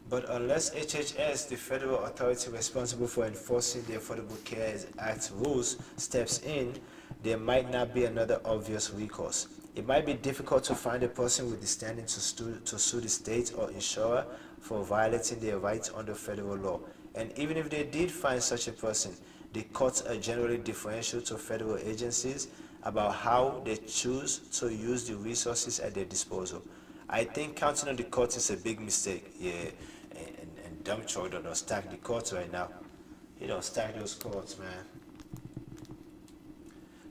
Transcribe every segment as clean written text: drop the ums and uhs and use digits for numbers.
But unless HHS, the federal authority responsible for enforcing the Affordable Care Act rules, steps in, there might not be another obvious recourse. It might be difficult to find a person with the standing to sue the state or insurer for violating their rights under federal law. And even if they did find such a person, the courts are generally differential to federal agencies about how they choose to use the resources at their disposal. I think counting on the courts is a big mistake. Yeah, and dumb Troy don't stack the courts right now. You don't stack those courts, man.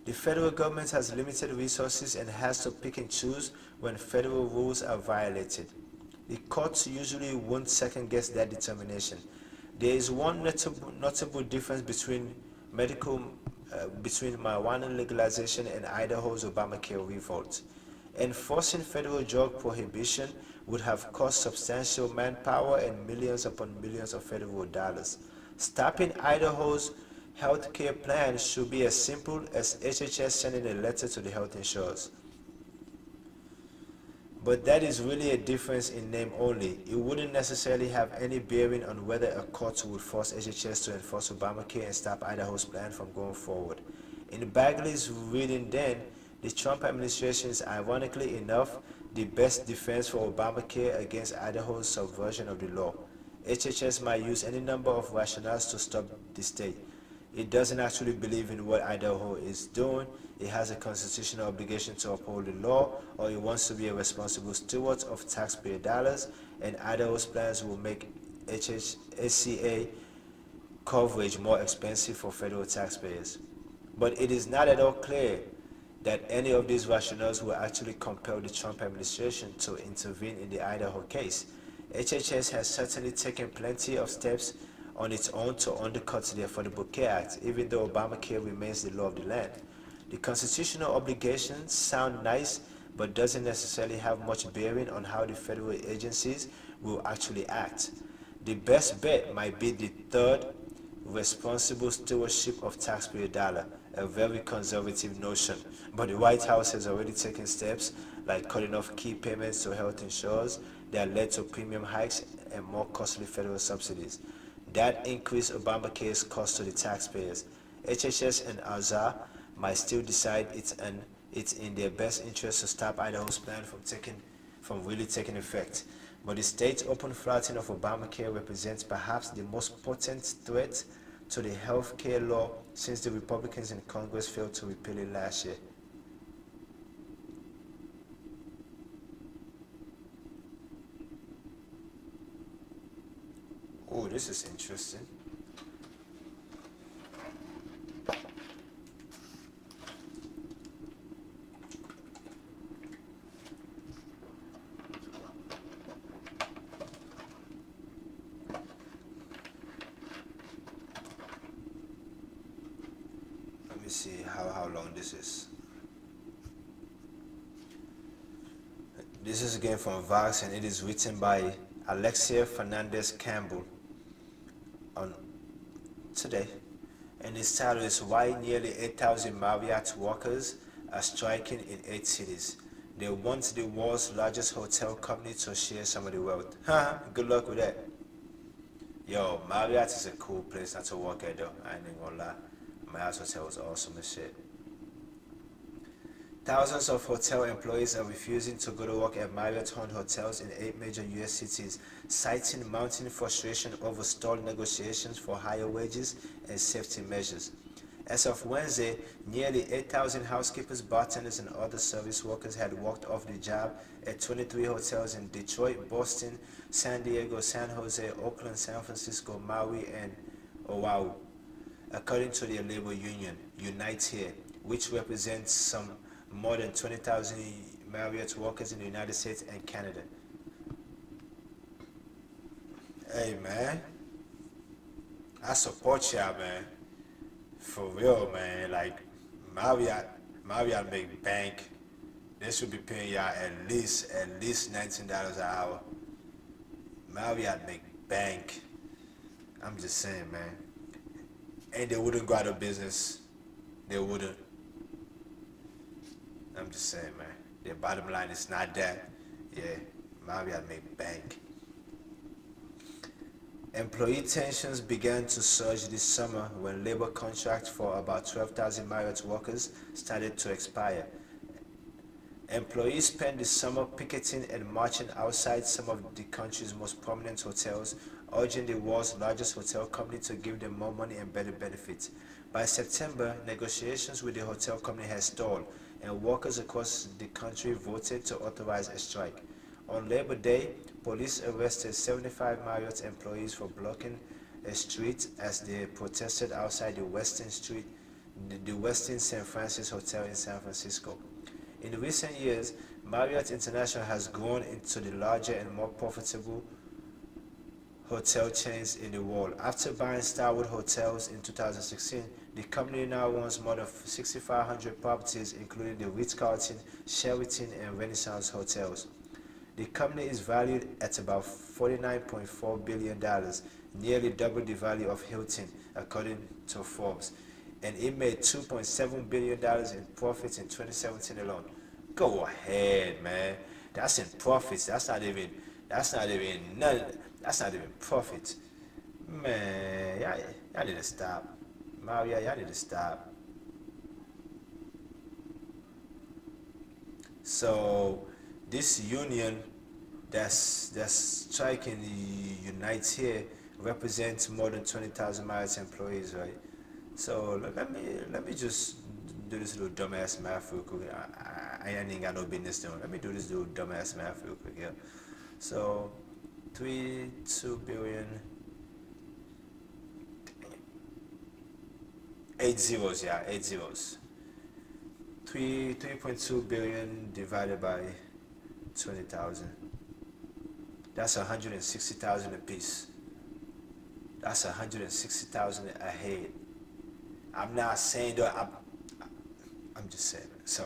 The federal government has limited resources and has to pick and choose when federal rules are violated. The courts usually won't second guess that determination. There is one notable difference between marijuana legalization and Idaho's Obamacare revolt. Enforcing federal drug prohibition would have cost substantial manpower and millions upon millions of federal dollars. Stopping Idaho's health care plan should be as simple as HHS sending a letter to the health insurers. But that is really a difference in name only. It wouldn't necessarily have any bearing on whether a court would force HHS to enforce Obamacare and stop Idaho's plan from going forward. In Bagley's reading then, the Trump administration is ironically enough the best defense for Obamacare against Idaho's subversion of the law. HHS might use any number of rationales to stop the state. It doesn't actually believe in what Idaho is doing. It has a constitutional obligation to uphold the law, or it wants to be a responsible steward of taxpayer dollars, and Idaho's plans will make HCA coverage more expensive for federal taxpayers. But it is not at all clear that any of these rationales will actually compel the Trump administration to intervene in the Idaho case. HHS has certainly taken plenty of steps on its own to undercut the Affordable Care Act, even though Obamacare remains the law of the land. The constitutional obligations sound nice, but doesn't necessarily have much bearing on how the federal agencies will actually act. The best bet might be the third, responsible stewardship of taxpayer dollar, a very conservative notion. But the White House has already taken steps like cutting off key payments to health insurers that led to premium hikes and more costly federal subsidies. That increased Obamacare's cost to the taxpayers. HHS and ARZA might still decide it's in their best interest to stop Idaho's plan from really taking effect. But the state's open flouting of Obamacare represents perhaps the most potent threat to the health care law since the Republicans in Congress failed to repeal it last year. Oh, this is interesting. Let me see how long this is. This is again from Vox, and it is written by Alexia Fernandez Campbell on today. And its title is Why Nearly 8,000 Marriott Workers Are Striking in 8 Cities. They want the world's largest hotel company to share some of the wealth. Good luck with that. Yo, Marriott is a cool place not to work at though. I ain't even gonna lie. Marriott Hotel was awesome as shit. Thousands of hotel employees are refusing to go to work at Marriott-owned hotels in 8 major U.S. cities, citing mounting frustration over stalled negotiations for higher wages and safety measures. As of Wednesday, nearly 8,000 housekeepers, bartenders, and other service workers had walked off the job at 23 hotels in Detroit, Boston, San Diego, San Jose, Oakland, San Francisco, Maui, and Oahu, according to their labor union, Unite Here, which represents some more than 20,000 Marriott workers in the United States and Canada. Hey man, I support y'all, man. For real, man. Like Marriott make bank. They should be paying y'all at least $19 an hour. Marriott make bank. I'm just saying, man. And they wouldn't go out of business. They wouldn't. I'm just saying, man. Their bottom line is not that. Yeah, Marriott make bank. Employee tensions began to surge this summer when labor contracts for about 12,000 Marriott workers started to expire. Employees spent the summer picketing and marching outside some of the country's most prominent hotels, urging the world's largest hotel company to give them more money and better benefits. By September, negotiations with the hotel company had stalled, and workers across the country voted to authorize a strike. On Labor Day, police arrested 75 Marriott employees for blocking a street as they protested outside the Westin San Francisco Hotel in San Francisco. In recent years, Marriott International has grown into the larger and more profitable hotel chains in the world. After buying Starwood Hotels in 2016, the company now owns more than 6,500 properties, including the Ritz-Carlton, Sheraton, and Renaissance hotels. The company is valued at about $49.4 billion, nearly double the value of Hilton, according to Forbes, and it made $2.7 billion in profits in 2017 alone. Go ahead, man. That's in profits. That's not even none. That's not even profit. Man, y'all need to stop. Mario, y'all need to stop. So this union that's striking the Unite here represents more than 20,000 Marriott employees, right? So let me just do this little dumbass math real quick. I ain't got no business doing. Let me do this little dumbass math real quick here. So 2 billion, 8 zeros, yeah, 8 zeros. 3.2 billion divided by 20,000. That's 160,000 a piece. That's 160,000 a head. I'm not saying that. I'm just saying. So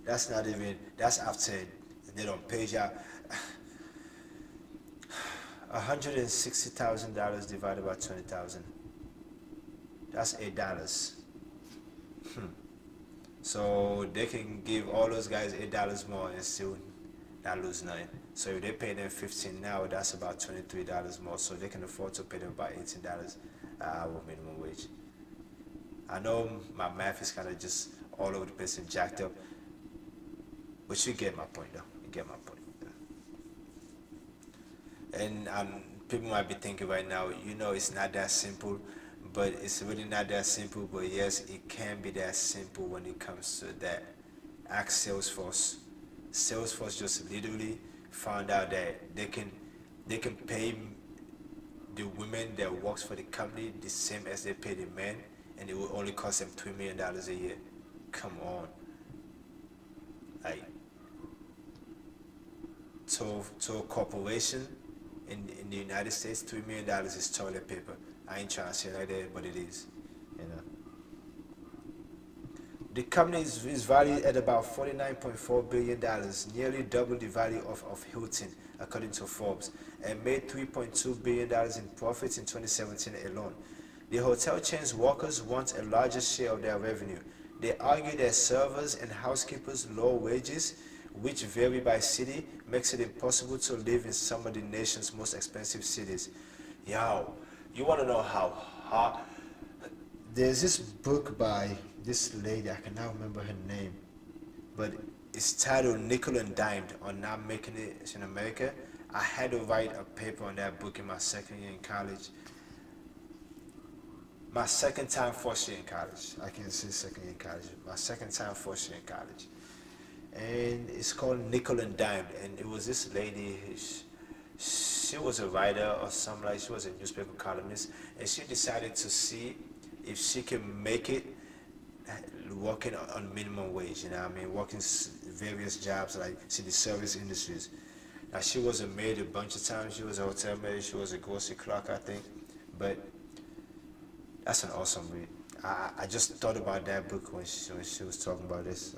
that's not even. That's after they don't pay you. $160,000 divided by 20,000. That's $8. So they can give all those guys $8 more and still not lose nothing. So if they pay them 15 now, that's about $23 more. So they can afford to pay them about $18 an hour minimum wage. I know my math is kind of just all over the place and jacked up, but you get my point, though. You get my point. And people might be thinking right now, it's not that simple, but it's really not that simple. But yes, it can be that simple when it comes to that. Ask Salesforce. Salesforce just literally found out that they can pay the women that works for the company the same as they pay the men, and it will only cost them $3 million a year. Come on. Like, to a corporation in the United States, $3 million is toilet paper. I ain't trying to say it like that, but it is. The company is valued at about $49.4 billion, nearly double the value of Hilton, according to Forbes, and made $3.2 billion in profits in 2017 alone. The hotel chain's workers want a larger share of their revenue. They argue that servers and housekeepers' low wages, which vary by city, makes it impossible to live in some of the nation's most expensive cities. Yo, you want to know how hard? There's this book by this lady, I cannot remember her name, but it's titled Nickel and Dimed on Not Making It in America. I had to write a paper on that book in my second year in college. My second time first year in college. I can't say second year in college. My second time first year in college. And it's called Nickel and Dimed. And it was this lady, she was a writer or something, like she was a newspaper columnist, and she decided to see if she can make it working on minimum wage, working various jobs, like see the service industries. Now she was a maid a bunch of times. She was a hotel maid. She was a grocery clerk, I think. But that's an awesome read. I just thought about that book when she was talking about this.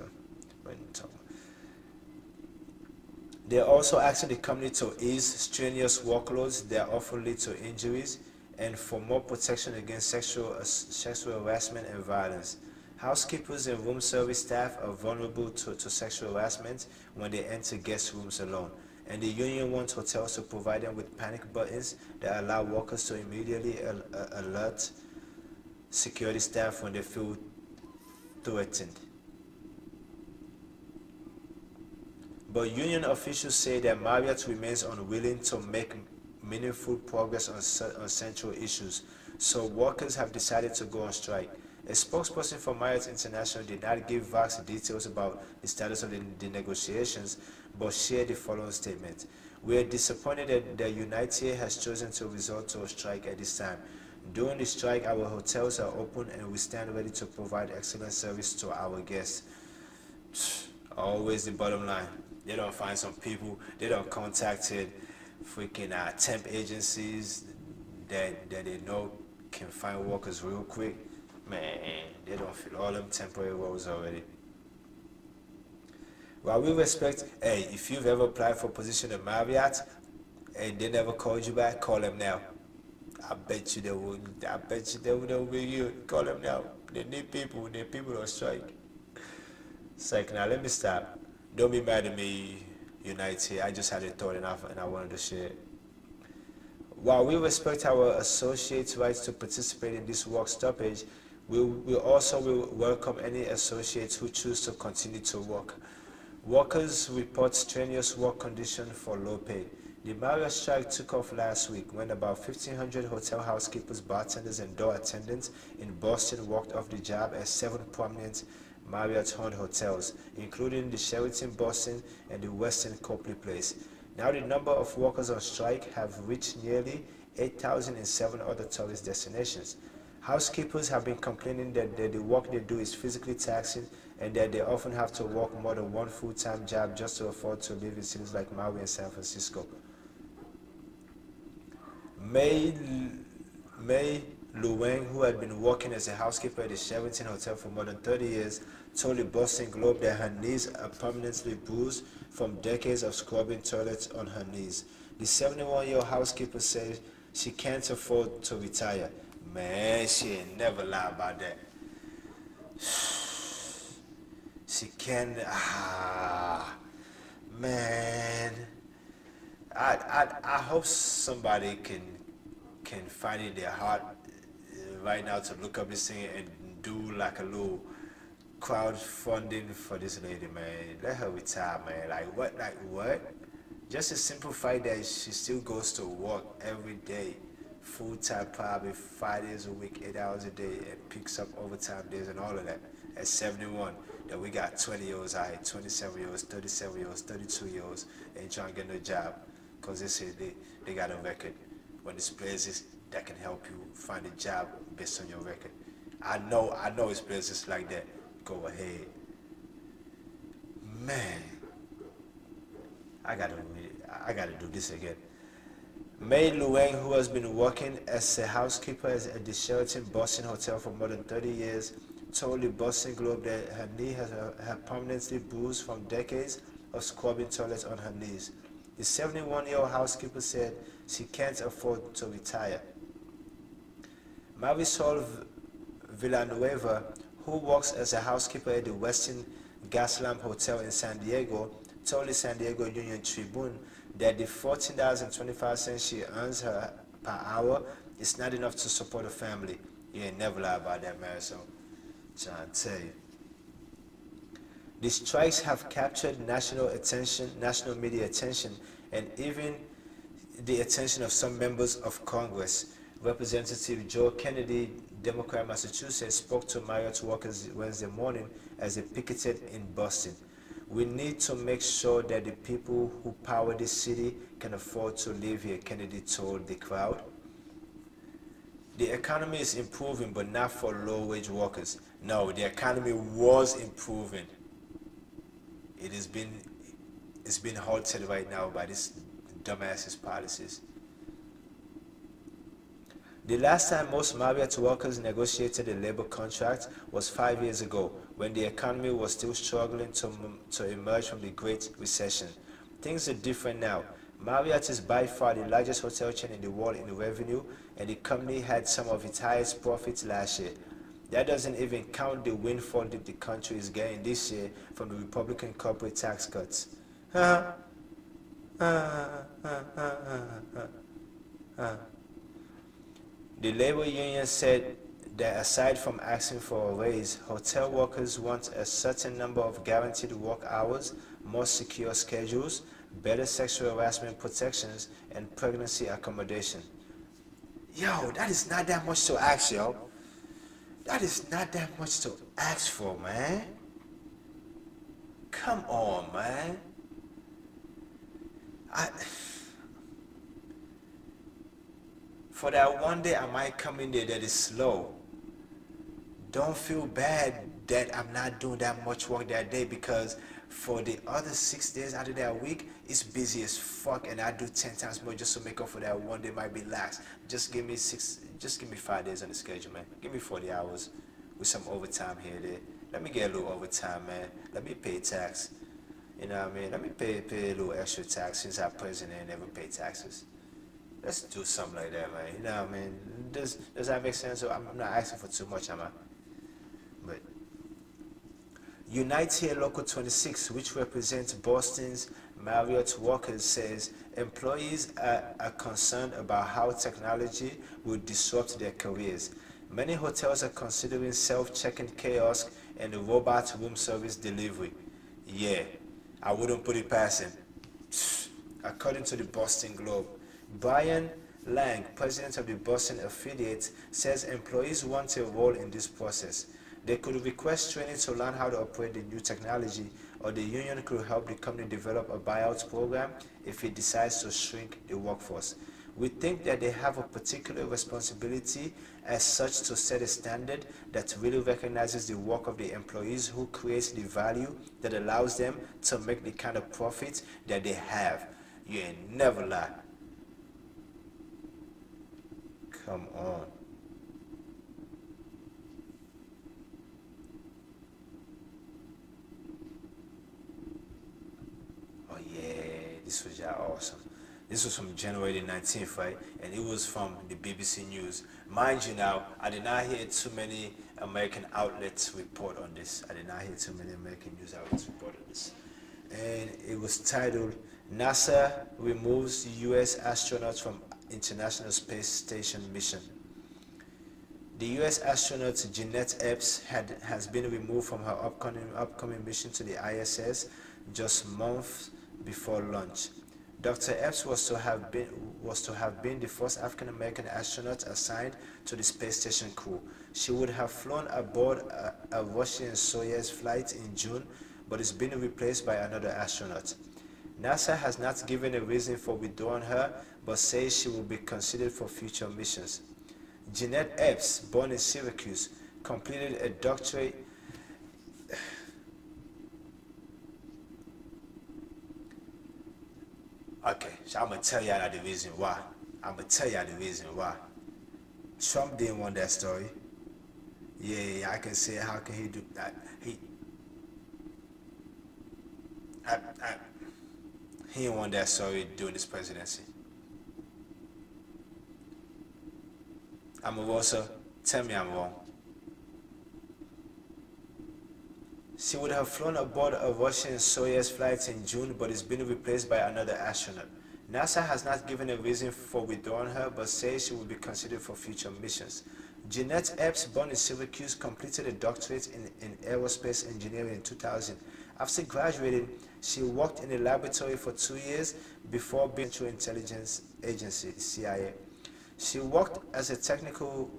They're also asking the company to ease strenuous workloads that often lead to injuries, and for more protection against sexual harassment and violence. Housekeepers and room service staff are vulnerable to sexual harassment when they enter guest rooms alone. and the union wants hotels to provide them with panic buttons that allow workers to immediately alert security staff when they feel threatened. But union officials say that Marriott remains unwilling to make meaningful progress on central issues, so workers have decided to go on strike. A spokesperson for Marriott International did not give vast details about the status of the negotiations, but shared the following statement. We are disappointed that the United has chosen to resort to a strike at this time. During the strike, our hotels are open and we stand ready to provide excellent service to our guests. Always the bottom line. They don't find some people, they don't contacted freaking temp agencies that they know can find workers real quick. Man, they don't fill all them temporary roles already. While we respect, hey, if you've ever applied for a position at Marriott and they never called you back, call them now. I bet you they will. I bet you they will bring you. Call them now. They need people. They need people on strike. It's like, now let me stop. Don't be mad at me, United. I just had a thought and I wanted to share it. While we respect our associates' rights to participate in this work stoppage, we also will welcome any associates who choose to continue to work. Workers report strenuous work conditions for low pay. The Marriott strike took off last week when about 1,500 hotel housekeepers, bartenders, and door attendants in Boston walked off the job at 7 prominent Marriott-owned hotels, including the Sheraton Boston and the Westin Copley Place. Now the number of workers on strike have reached nearly 8,000 in 7 other tourist destinations. Housekeepers have been complaining that the work they do is physically taxing and that they often have to work more than one full-time job just to afford to live in cities like Maui and San Francisco. May Luweng, who had been working as a housekeeper at the Sheraton Hotel for more than 30 years, told the Boston Globe that her knees are permanently bruised from decades of scrubbing toilets on her knees. The 71-year-old housekeeper said she can't afford to retire. Man, she ain't never lied about that. She can, man. I hope somebody can find it in their heart right now to look up this thing and do like a little crowdfunding for this lady, man. Let her retire, man. Like what? Like what? Just to simplify that she still goes to work every day, full time, probably 5 days a week, 8 hours a day, and picks up overtime days and all of that. At 71, that we got 20-year-olds out here, 27-year-olds, 37-year-olds, 32-year-olds, ain't trying to get no job because they say they got a record. When there's places that can help you find a job based on your record. I know it's places like that. Go ahead. Man, I gotta do this again. May Luweng, who has been working as a housekeeper at the Sheraton Boston Hotel for more than 30 years, told the Boston Globe that her knee has permanently bruised from decades of scrubbing toilets on her knees. The 71-year-old housekeeper said she can't afford to retire. Marisol Villanueva, who works as a housekeeper at the Westin Gaslamp Hotel in San Diego, told the San Diego Union Tribune that the $14.25 she earns her per hour is not enough to support a family. You ain't never lie about that, Marisol. Trying to tell you. The strikes have captured national media attention, and even the attention of some members of Congress. Representative Joe Kennedy, Democrat Massachusetts, spoke to Marriott workers Wednesday morning as they picketed in Boston. We need to make sure that the people who power this city can afford to live here, Kennedy told the crowd. The economy is improving, but not for low-wage workers. No, the economy was improving. It's been halted right now by this dumbasses policies. The last time most Marriott workers negotiated a labor contract was 5 years ago, when the economy was still struggling to emerge from the Great Recession. Things are different now. Marriott is by far the largest hotel chain in the world in revenue, and the company had some of its highest profits last year. That doesn't even count the windfall that the country is getting this year from the Republican corporate tax cuts. The labor union said that aside from asking for a raise, hotel workers want a certain number of guaranteed work hours, more secure schedules, better sexual harassment protections, and pregnancy accommodation. Yo, that is not that much to ask, yo. That is not that much to ask for, man. Come on, man. I For that one day I might come in there that is slow. Don't feel bad that I'm not doing that much work that day, because for the other 6 days out of that week, it's busy as fuck, and I do 10 times more just to make up for that one day might be lax. Just give me 5 days on the schedule, man. Give me 40 hours with some overtime here and there. Let me get a little overtime, man. Let me pay tax. You know what I mean? Let me pay a little extra tax since I'm president and never pay taxes. Let's do something like that, man. You know what I mean? Does that make sense? So I'm not asking for too much, am I? But Unite Here Local 26, which represents Boston's Marriott workers, says employees are concerned about how technology will disrupt their careers. Many hotels are considering self-check-in kiosks and robot room service delivery. Yeah, I wouldn't put it past him. According to the Boston Globe, Brian Lang, president of the Boston affiliate, says employees want a role in this process. They could request training to learn how to operate the new technology, or the union could help the company develop a buyout program if it decides to shrink the workforce. We think that they have a particular responsibility as such to set a standard that really recognizes the work of the employees who creates the value that allows them to make the kind of profits that they have. You ain't never lie. Come on. Oh yeah, this was yeah awesome. This was from January the 19th, right? And it was from the BBC News. Mind you now, I did not hear too many American outlets report on this. I did not hear too many American news outlets report on this. And it was titled, NASA removes US astronauts from International Space Station mission. The US astronaut Jeanette Epps has been removed from her upcoming mission to the ISS just months before launch. Dr. Epps was to have been the first African American astronaut assigned to the space station crew. She would have flown aboard a Russian Soyuz flight in June, but is being replaced by another astronaut. NASA has not given a reason for withdrawing her, but says she will be considered for future missions. Jeanette Epps, born in Syracuse, completed a doctorate. Okay, so I'm gonna tell y'all the reason why. I'm gonna tell y'all the reason why. Trump didn't want that story. Yeah, I can say, how can he do that? I, I, he didn't want that story during his presidency. I'm a Rosa. Tell me I'm wrong. She would have flown aboard a Russian Soyuz flight in June, but is being replaced by another astronaut. NASA has not given a reason for withdrawing her, but says she will be considered for future missions. Jeanette Epps, born in Syracuse, completed a doctorate in aerospace engineering in 2000. After graduating, she worked in a laboratory for 2 years before being to intelligence agency, CIA. She worked as a technical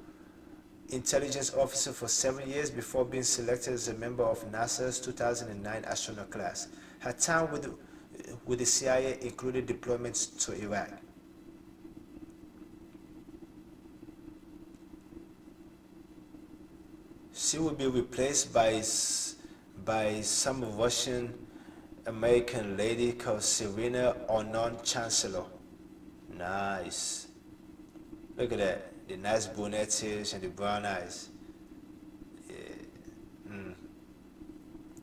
intelligence officer for 7 years before being selected as a member of NASA's 2009 astronaut class. Her time with the CIA included deployments to Iraq. She will be replaced by some Russian American lady called Serena Onon Chancellor. Nice. Look at that. The nice brunette ears and the brown eyes. Yeah. Mm.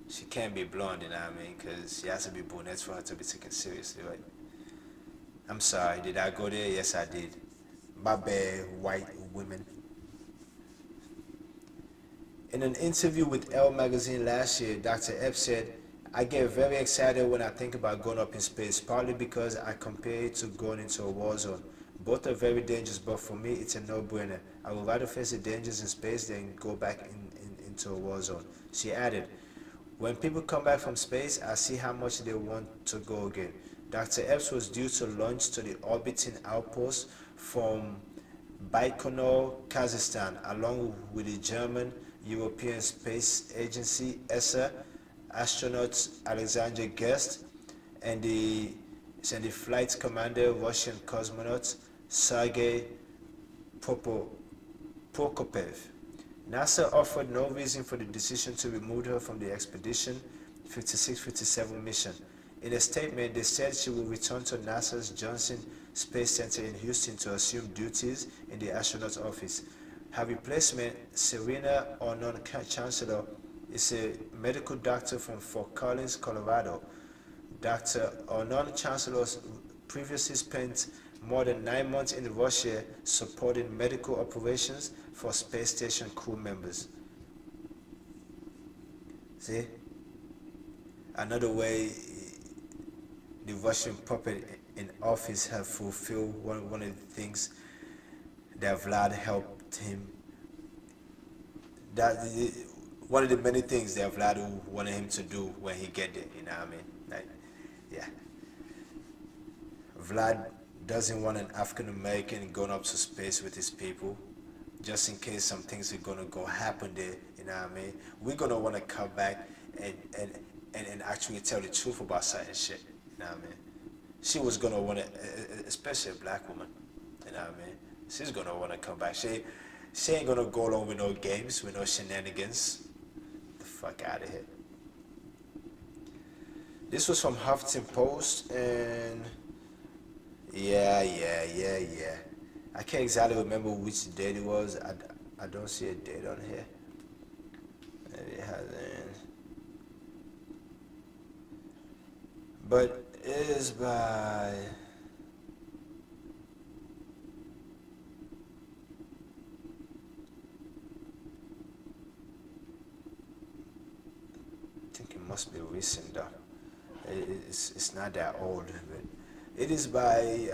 She can't be blonde, you know what I mean? Because she has to be brunette for her to be taken seriously, right? I'm sorry, did I go there? Yes, I did. My bad, white women. In an interview with Elle magazine last year, Dr. Epps said, I get very excited when I think about going up in space, partly because I compare it to going into a war zone. Both are very dangerous, but for me, it's a no-brainer. I would rather face the dangers in space than go back into a war zone. She added, when people come back from space, I see how much they want to go again. Dr. Epps was due to launch to the orbiting outpost from Baikonur, Kazakhstan, along with the German European Space Agency ESA astronaut Alexander Gerst and the flight commander Russian cosmonaut Sergei Prokopev. NASA offered no reason for the decision to remove her from the Expedition 56-57 mission. In a statement, they said she will return to NASA's Johnson Space Center in Houston to assume duties in the astronaut's office. Her replacement, Serena Ornon Chancellor, is a medical doctor from Fort Collins, Colorado. Dr. Ornon Chancellor previously spent more than 9 months in Russia supporting medical operations for space station crew members. See? Another way the Russian puppet in office have fulfilled one of the things that Vlad helped him. That one of the many things that Vlad wanted him to do when he get there. You know what I mean? Like, yeah. Vlad doesn't want an African American going up to space with his people, just in case some things are gonna go happen there. You know what I mean? We're gonna want to come back and actually tell the truth about certain shit. You know what I mean? She was gonna want to, especially a black woman. You know what I mean? She's gonna want to come back. She ain't gonna go along with no games, with no shenanigans. The fuck out of here. This was from Huffington Post, and yeah. I can't exactly remember which date it was. I don't see a date on here. Maybe it hasn't. But it is by it must be recent though. It's not that old, but it is by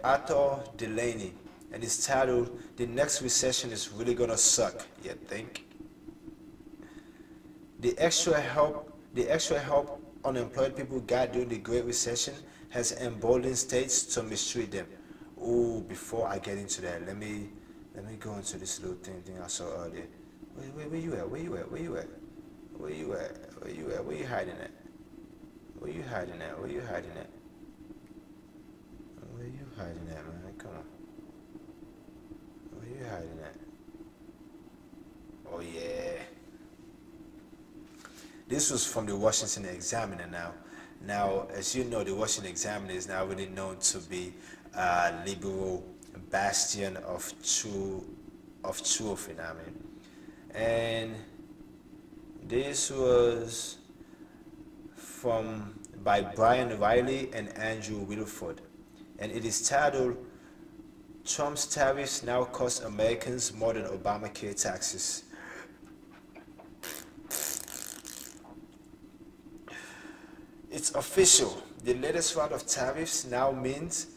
Arthur Delaney, and it's titled "The Next Recession is Really Gonna Suck." You think? The extra help unemployed people got during the Great Recession has emboldened states to mistreat them. Oh, before I get into that, let me go into this little thing I saw earlier. Where you at? Where you at? Where you at? Where you at? Where you at? Where you hiding at? Where you hiding at? Where you hiding at? Where you hiding at, man? Come on. Where you hiding at? Oh yeah. This was from the Washington Examiner now. Now, as you know, the Washington Examiner is now really known to be a liberal bastion of truth, you know what I mean? And this was by Brian Riley and Andrew Wilford, and it is titled "Trump's Tariffs Now Cost Americans More Than Obamacare Taxes." It's official. The latest round of tariffs now means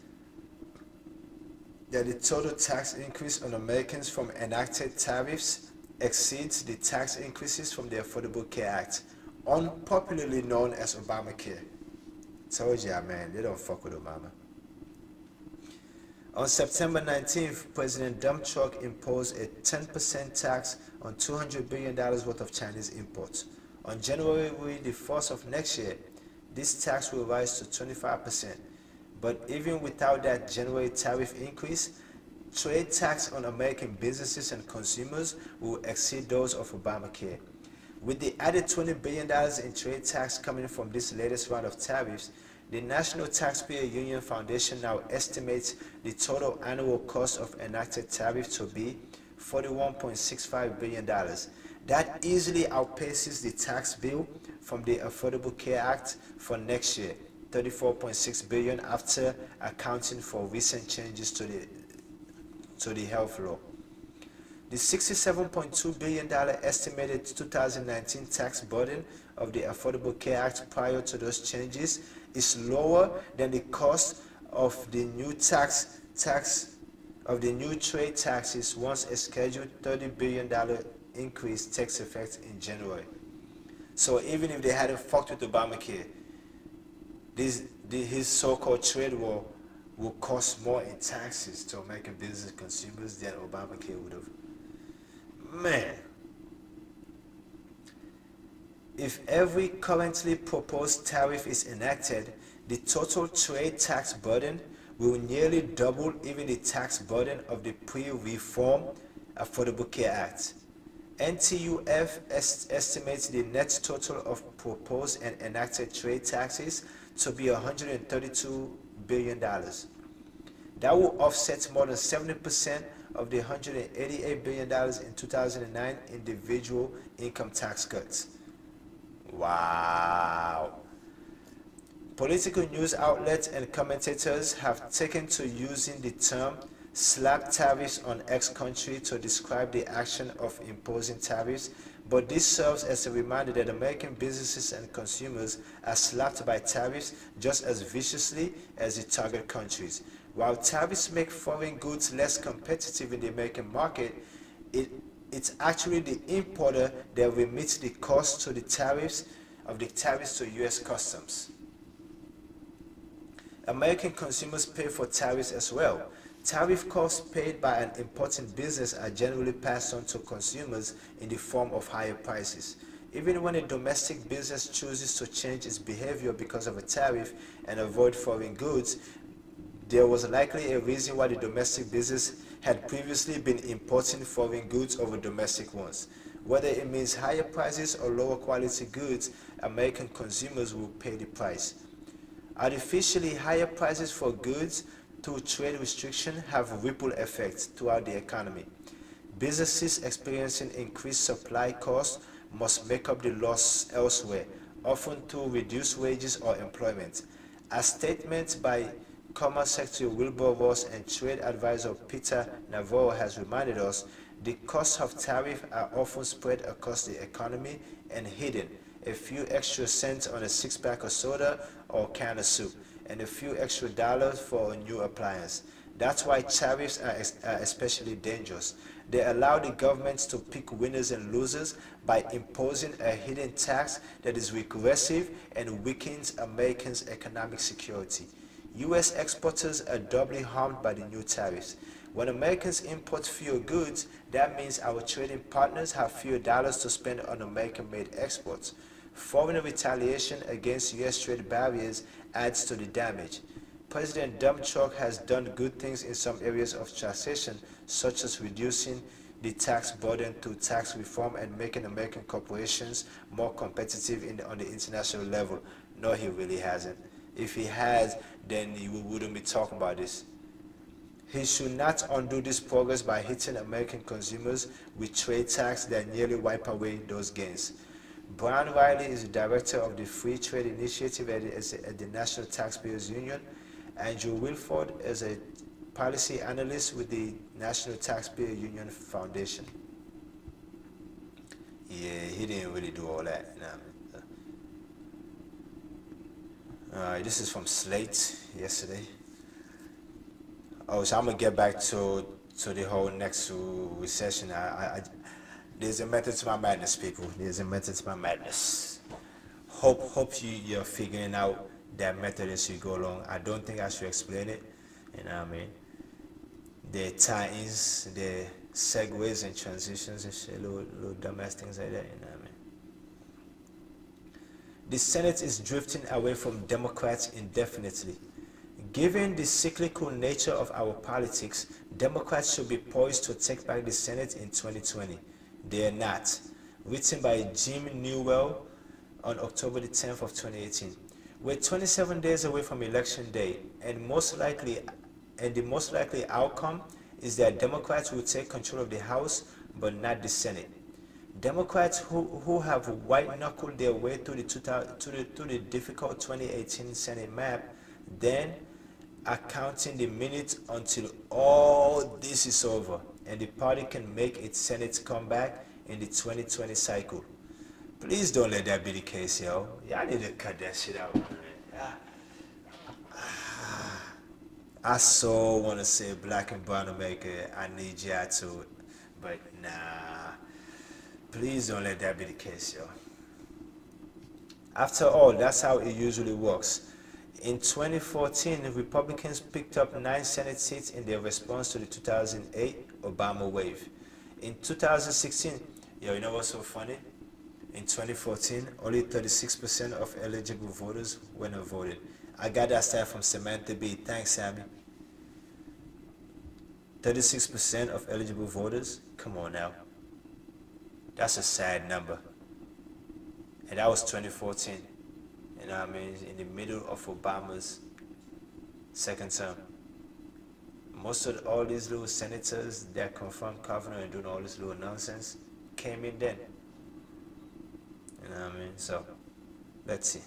that the total tax increase on Americans from enacted tariffs exceeds the tax increases from the Affordable Care Act, unpopularly known as Obamacare. Told ya, man, they don't fuck with Obama. On September 19th, President Dump Truck imposed a 10% tax on $200 billion worth of Chinese imports. On January the 1st of next year, this tax will rise to 25%. But even without that January tariff increase, trade tax on American businesses and consumers will exceed those of Obamacare. With the added $20 billion in trade tax coming from this latest round of tariffs, the National Taxpayer Union Foundation now estimates the total annual cost of enacted tariffs to be $41.65 billion. That easily outpaces the tax bill from the Affordable Care Act for next year, $34.6 billion, after accounting for recent changes to the health law. The $67.2 billion estimated 2019 tax burden of the Affordable Care Act prior to those changes is lower than the cost of the new trade taxes once a scheduled $30 billion increase takes effect in January. So even if they hadn't fucked with Obamacare, his so-called trade war will cost more in taxes to American business consumers than Obamacare would have. Man, if every currently proposed tariff is enacted, the total trade tax burden will nearly double even the tax burden of the pre-reform Affordable Care Act. NTUF estimates the net total of proposed and enacted trade taxes to be $132 billion. That will offset more than 70% of the $188 billion in 2009 individual income tax cuts. Wow. Political news outlets and commentators have taken to using the term slap tariffs on X country to describe the action of imposing tariffs, but this serves as a reminder that American businesses and consumers are slapped by tariffs just as viciously as the target countries. While tariffs make foreign goods less competitive in the American market, it's actually the importer that remits the cost to the tariffs to U.S. customs. American consumers pay for tariffs as well. Tariff costs paid by an importing business are generally passed on to consumers in the form of higher prices. Even when a domestic business chooses to change its behavior because of a tariff and avoid foreign goods, there was likely a reason why the domestic business had previously been importing foreign goods over domestic ones. Whether it means higher prices or lower quality goods, American consumers will pay the price. Artificially higher prices for goods through trade restriction have ripple effects throughout the economy. Businesses experiencing increased supply costs must make up the loss elsewhere, often through reduced wages or employment. As statements by Commerce Secretary Wilbur Ross and Trade Advisor Peter Navarro has reminded us, the costs of tariffs are often spread across the economy and hidden. A few extra cents on a six-pack of soda or can of soup, and a few extra dollars for a new appliance. That's why tariffs are especially dangerous. They allow the governments to pick winners and losers by imposing a hidden tax that is regressive and weakens Americans' economic security. U.S. exporters are doubly harmed by the new tariffs. When Americans import fewer goods, that means our trading partners have fewer dollars to spend on American-made exports. Foreign retaliation against U.S. trade barriers adds to the damage. President Dump Truck has done good things in some areas of taxation, such as reducing the tax burden through tax reform and making American corporations more competitive on the international level. No, he really hasn't. If he has, then we wouldn't be talking about this. He should not undo this progress by hitting American consumers with trade tax that nearly wipe away those gains. Brian Riley is the director of the Free Trade Initiative at the National Taxpayers Union. Andrew Wilford is a policy analyst with the National Taxpayer Union Foundation. Yeah, he didn't really do all that. Nah. This is from Slate yesterday. Oh, so I'm gonna get back to the whole next recession. There's a method to my madness, people. There's a method to my madness. Hope you're figuring out that method as you go along. I don't think I should explain it. You know what I mean? The tie-ins, the segues and transitions and shit, little dumbass things like that. You know what I mean? The Senate is drifting away from Democrats indefinitely. Given the cyclical nature of our politics, Democrats should be poised to take back the Senate in 2020. They are not. Written by Jim Newell on October the 10th of 2018. We're 27 days away from Election Day, and the most likely outcome is that Democrats will take control of the House, but not the Senate. Democrats who have white-knuckled their way through the difficult 2018 Senate map, then are counting the minutes until all this is over. and the party can make its Senate comeback in the 2020 cycle. Please don't let that be the case, yo. Y'all need to cut that shit out, man. I so want to say black and brown America, I need y'all to, but nah. Please don't let that be the case, yo. After all, that's how it usually works. In 2014, Republicans picked up 9 Senate seats in their response to the 2008 Obama wave. In 2016, yo, you know what's so funny? In 2014, only 36% of eligible voters went and voted. I got that stat from Samantha B. Thanks, Sammy. 36% of eligible voters? Come on now. That's a sad number. And that was 2014. You know what I mean? In the middle of Obama's second term. Most of all these little senators that confront Kavanaugh and doing all this little nonsense came in then. You know what I mean? So, let's see.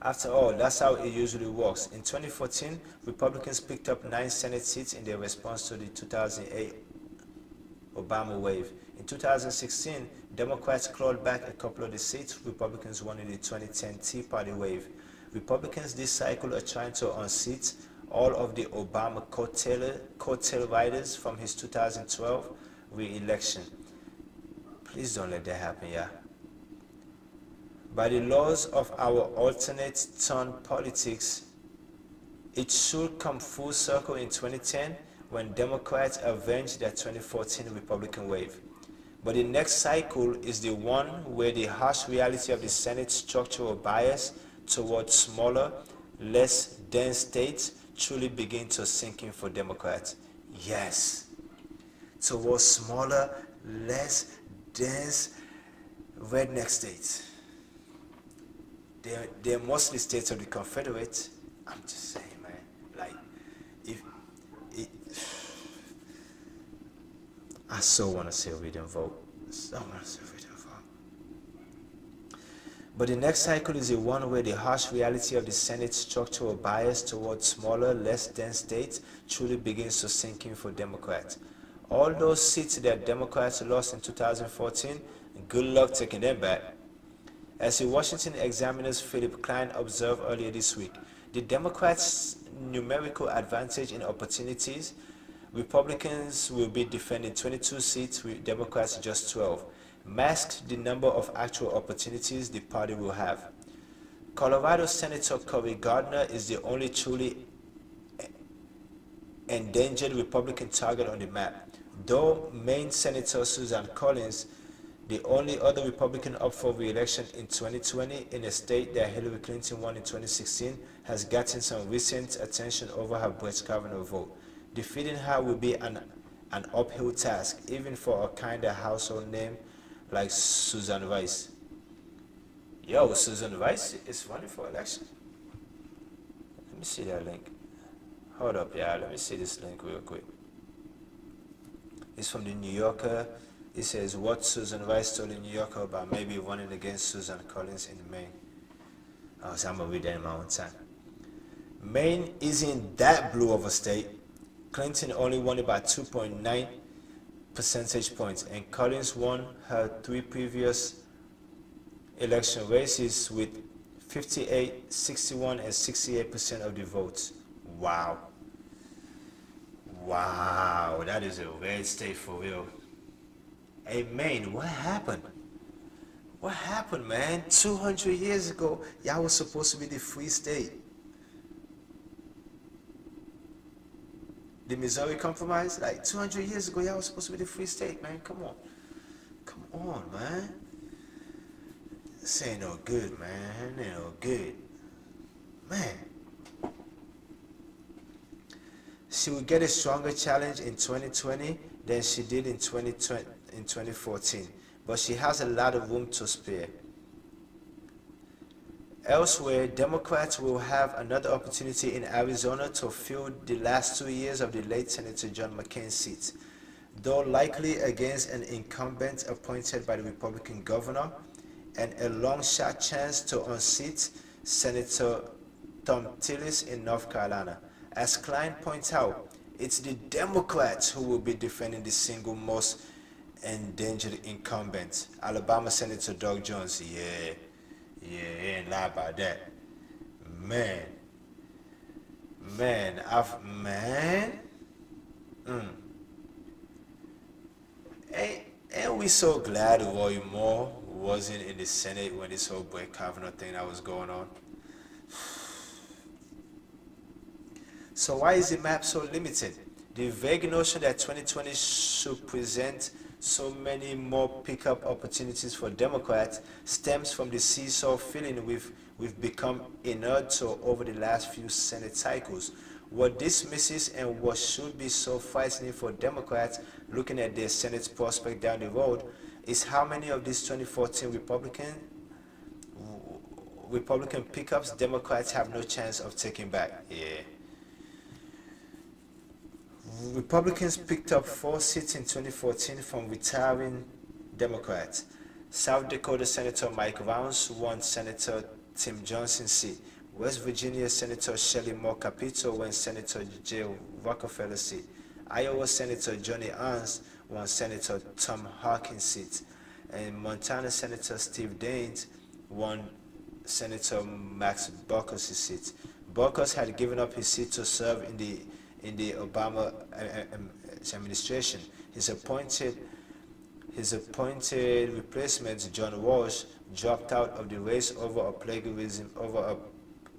After all, that's how it usually works. In 2014, Republicans picked up 9 Senate seats in their response to the 2008 Obama wave. In 2016, Democrats clawed back a couple of the seats Republicans won in the 2010 Tea Party wave. Republicans this cycle are trying to unseat all of the Obama coattail riders from his 2012 re-election. Please don't let that happen, yeah. By the laws of our alternate turn politics, it should come full circle in 2010 when Democrats avenge their 2014 Republican wave. But the next cycle is the one where the harsh reality of the Senate's structural bias towards smaller, less dense states truly begin to sink in for Democrats. Yes, towards smaller, less dense redneck states. They're mostly states of the Confederate. I'm just saying, man. Like, if it, I so want to say read and vote. So want to say read and vote. But the next cycle is the one where the harsh reality of the Senate's structural bias towards smaller, less dense states truly begins to sink in for Democrats. All those seats that Democrats lost in 2014, good luck taking them back. As the Washington Examiner's Philip Klein observed earlier this week, the Democrats' numerical advantage in opportunities, Republicans will be defending 22 seats with Democrats just 12, masked the number of actual opportunities the party will have. Colorado Senator Cory Gardner is the only truly endangered Republican target on the map, though Maine Senator Susan Collins, the only other Republican up for re-election in 2020 in a state that Hillary Clinton won in 2016, has gotten some recent attention over her Brett Kavanaugh vote. Defeating her will be an uphill task, even for a kind of household name like Susan Rice. Yo, Susan Rice is running for election. Let me see that link. Hold up, yeah, let me see this link real quick. It's from the New Yorker. It says what Susan Rice told the New Yorker about maybe running against Susan Collins in Maine. Oh, so I'm going to read that in my own time. Maine isn't that blue of a state. Clinton only won it by 2.9 percentage points, and Collins won her 3 previous election races with 58, 61, and 68% of the votes. Wow. Wow, that is a red state for real. Hey, Maine, what happened? What happened, man? 200 years ago, y'all was supposed to be the free state. The Missouri Compromise, like 200 years ago, y'all was supposed to be the free state, man. Come on. Come on, man. This ain't no good, man. Ain't no good. Man. She will get a stronger challenge in 2020 than she did in 2014, but she has a lot of room to spare. Elsewhere, Democrats will have another opportunity in Arizona to fill the last 2 years of the late Senator John McCain's seat, though likely against an incumbent appointed by the Republican governor, and a long-shot chance to unseat Senator Tom Tillis in North Carolina. As Klein points out, It's the Democrats who will be defending the single most endangered incumbent, Alabama Senator Doug Jones. Yeah, yeah, he ain't lie about that. Man, man. Mm. Ain't, ain't we so glad Roy Moore wasn't in the Senate when this whole Brett Kavanaugh thing that was going on? So why is the map so limited? The vague notion that 2020 should present so many more pickup opportunities for Democrats stems from the seesaw feeling we've become inured to over the last few Senate cycles. What this misses and what should be so frightening for Democrats looking at their Senate prospect down the road is how many of these 2014 Republican pickups Democrats have no chance of taking back. Yeah. Republicans picked up 4 seats in 2014 from retiring Democrats. South Dakota Senator Mike Rounds won Senator Tim Johnson's seat. West Virginia Senator Shelley Moore Capito won Senator Jay Rockefeller's seat. Iowa Senator Johnny Ernst won Senator Tom Harkin's seat. And Montana Senator Steve Daines won Senator Max Baucus' seat. Baucus had given up his seat to serve in the Obama administration. His appointed replacement, John Walsh, dropped out of the race over a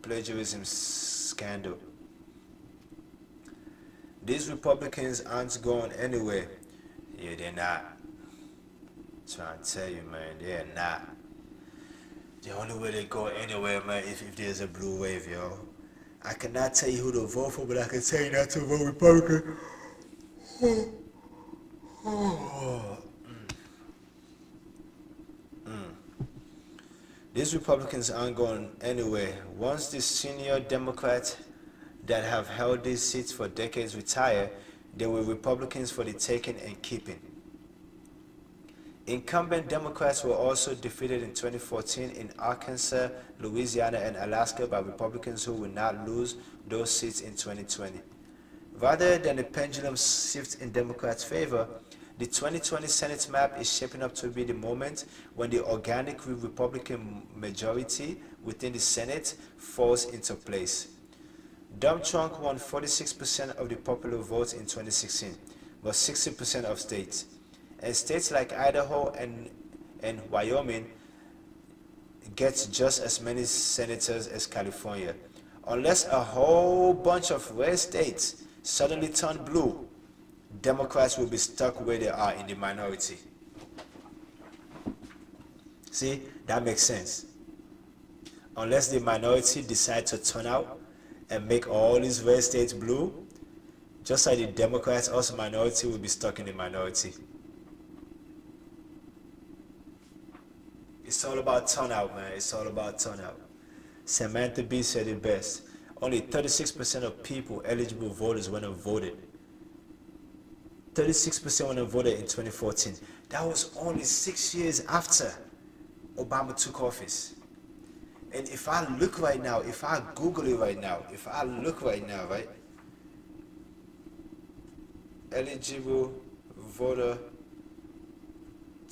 plagiarism scandal. These Republicans aren't going anywhere. Yeah, they're not. Trying to tell you, man, they're not. The only way they go anywhere, man, if there's a blue wave, yo. I cannot tell you who to vote for, but I can tell you not to vote Republican. These Republicans aren't going anywhere. Once the senior Democrats that have held these seats for decades retire, they were Republicans for the taking and keeping. Incumbent Democrats were also defeated in 2014 in Arkansas, Louisiana, and Alaska by Republicans who will not lose those seats in 2020. Rather than a pendulum shift in Democrats' favor, the 2020 Senate map is shaping up to be the moment when the organic Republican majority within the Senate falls into place. Dumb Trump won 46% of the popular vote in 2016, but 60% of states. And states like Idaho and Wyoming gets just as many senators as California. Unless a whole bunch of red states suddenly turn blue, Democrats will be stuck where they are in the minority. See, that makes sense. Unless the minority decide to turn out and make all these red states blue, just like the Democrats, us minority will be stuck in the minority. It's all about turnout, man. It's all about turnout. Samantha Bee said it best. Only 36% of people, eligible voters, went and voted. 36% went and voted in 2014. That was only 6 years after Obama took office. And if I look right now, if I Google it right now, if I look right now, right? Eligible voter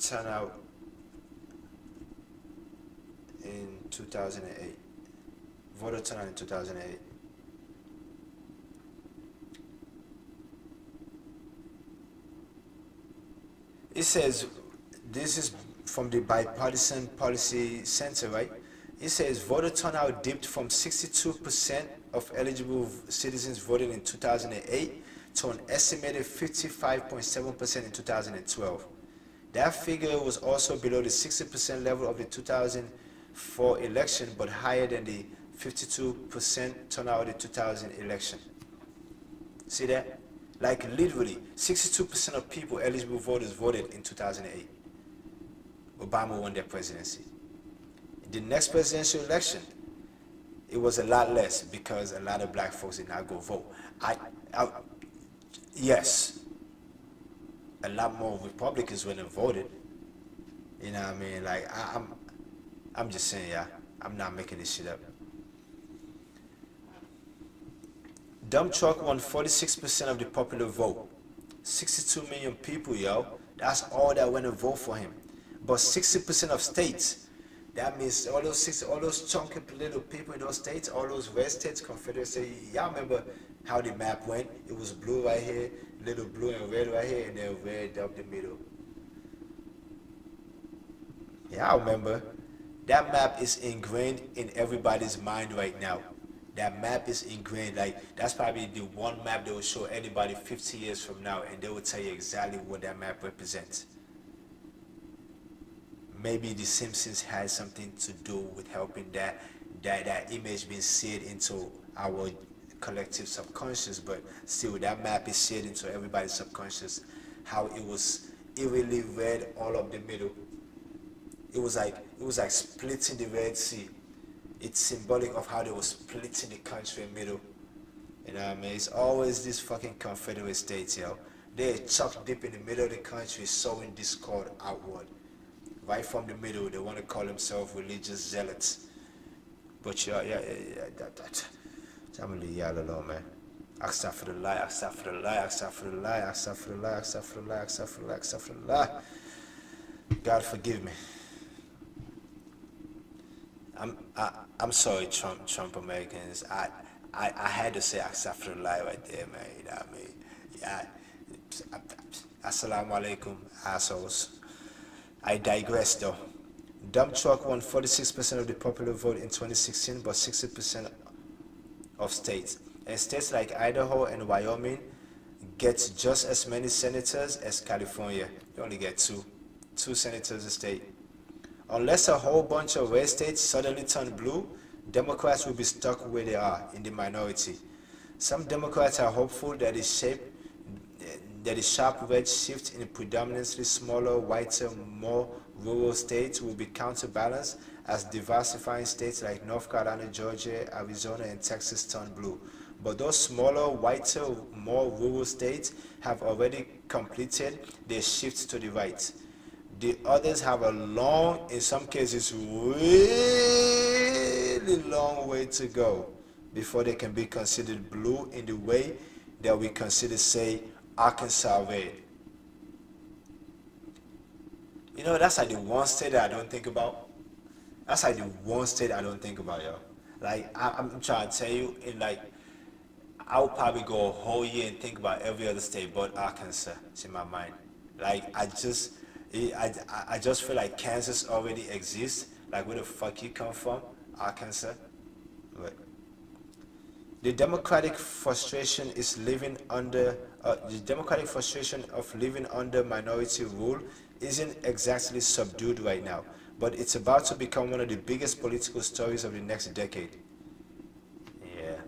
turnout in 2008. Voter turnout in 2008. It says, this is from the Bipartisan Policy Center, right? It says voter turnout dipped from 62% of eligible citizens voting in 2008 to an estimated 55.7% in 2012. That figure was also below the 60% level of the 2004 election, but higher than the 52% turnout of the 2000 election. See that? Like literally, 62% of people, eligible voters, voted in 2008. Obama won their presidency. In the next presidential election, it was a lot less because a lot of black folks did not go vote. Yes, a lot more Republicans went and voted. You know what I mean? Like I'm just saying, yeah. I'm not making this shit up. Dump truck won 46% of the popular vote. 62 million people, yo. That's all that went to vote for him. But 60% of states, that means all those chunky little people in those states, all those red states, Confederacy. Y'all remember how the map went? It was blue right here, little blue and red right here, and then red up the middle. Yeah, I remember. That map is ingrained in everybody's mind right now. That map is ingrained. Like, that's probably the one map they will show anybody 50 years from now, and they will tell you exactly what that map represents. Maybe The Simpsons had something to do with helping that image being seared into our collective subconscious, but still that map is seared into everybody's subconscious. How it was evenly red all up the middle. It was like splitting the Red Sea. It's symbolic of how they were splitting the country in the middle. You know what I mean? It's always these fucking Confederate states, yo. They're chuck deep in the middle of the country, sowing discord outward. Right from the middle, they want to call themselves religious zealots. But yeah, I'm gonna leave y'all alone, man. Astaghfirullah, astaghfirullah, astaghfirullah, astaghfirullah, astaghfirullah, astaghfirullah, astaghfirullah. God forgive me. I'm sorry, Trump Americans. I had to say astaghfirullah right there, man. You know what I mean? Yeah. Assalamu alaikum, assholes. I digress though. Dump truck won 46% of the popular vote in 2016, but 60% of states. And states like Idaho and Wyoming get just as many senators as California. You only get two senators a state. Unless a whole bunch of red states suddenly turn blue, Democrats will be stuck where they are, in the minority. Some Democrats are hopeful that the sharp red shift in predominantly smaller, whiter, more rural states will be counterbalanced as diversifying states like North Carolina, Georgia, Arizona, and Texas turn blue. But those smaller, whiter, more rural states have already completed their shift to the right. The others have a long, in some cases, really long way to go before they can be considered blue in the way that we consider, say, Arkansas red. You know, that's like the one state that I don't think about. That's like the one state I don't think about, yo. Like, I'm trying to tell you, in like, I would probably go a whole year and think about every other state but Arkansas. It's in my mind. Like, I just feel like Kansas already exists. Like, where the fuck you come from? Arkansas. But the democratic frustration is living under the democratic frustration of living under minority rule isn't exactly subdued right now, but it's about to become one of the biggest political stories of the next decade. Yeah,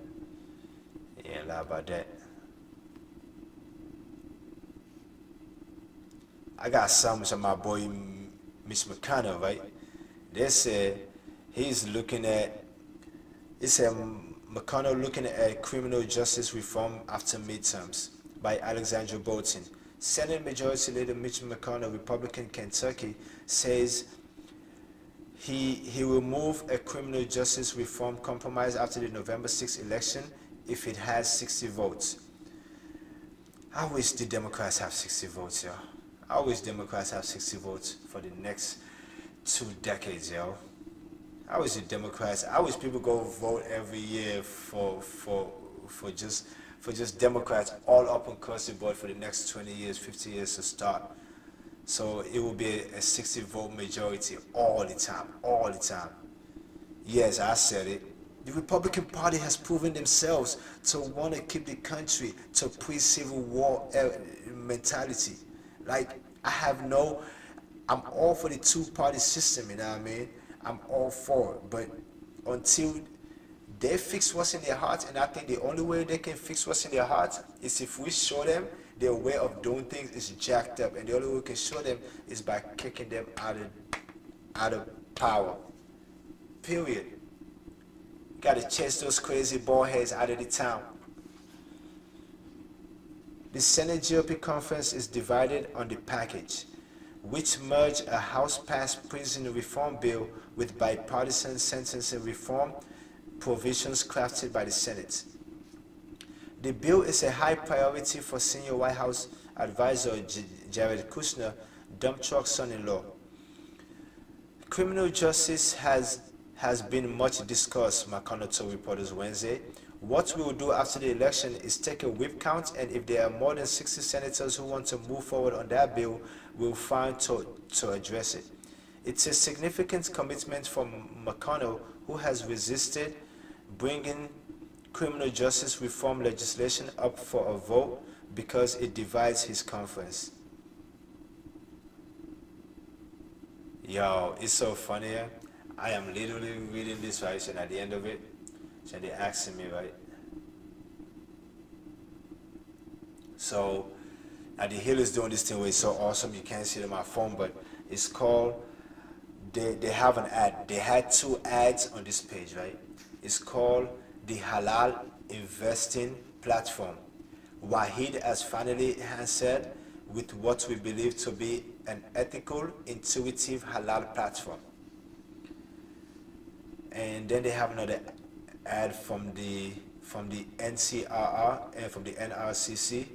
yeah, lie about that. I got some of my boy Mitch McConnell, right? They said he's looking at. He said McConnell looking at criminal justice reform after midterms by Alexandra Bolton. Senate Majority Leader Mitch McConnell, Republican Kentucky, says he will move a criminal justice reform compromise after the November 6th election if it has 60 votes. I wish the Democrats have 60 votes, yo. I wish Democrats have 60 votes for the next 2 decades, yo. I wish people go vote every year for just Democrats all up across the board for the next 20 years, 50 years to start. So it will be a 60 vote majority all the time, all the time. Yes, I said it. The Republican Party has proven themselves to want to keep the country to pre-Civil War mentality. Like, I'm all for the two-party system, you know what I mean? I'm all for it, but until they fix what's in their hearts, and I think the only way they can fix what's in their hearts is if we show them their way of doing things is jacked up, and the only way we can show them is by kicking them out of power. Period. Got to chase those crazy bald heads out of the town. The Senate GOP conference is divided on the package, which merged a House-passed prison reform bill with bipartisan sentencing reform provisions crafted by the Senate. The bill is a high priority for senior White House advisor Jared Kushner, dump truck son-in-law. Criminal justice has been much discussed, McConnell told reporters Wednesday. What we will do after the election is take a whip count, and if there are more than 60 senators who want to move forward on that bill, we'll find to address it. It's a significant commitment from McConnell, who has resisted bringing criminal justice reform legislation up for a vote because it divides his conference. Yo, it's so funny. Yeah? I am literally reading this right, and at the end of it, so they're asking me, right? So, the Hill is doing this thing where it's so awesome, you can't see it on my phone, but it's called, they have an ad. They had two ads on this page, right? It's called the Halal Investing Platform. Wahid has finally answered with what we believe to be an ethical, intuitive halal platform. And then they have another ad from the NCRR and from the NRCC.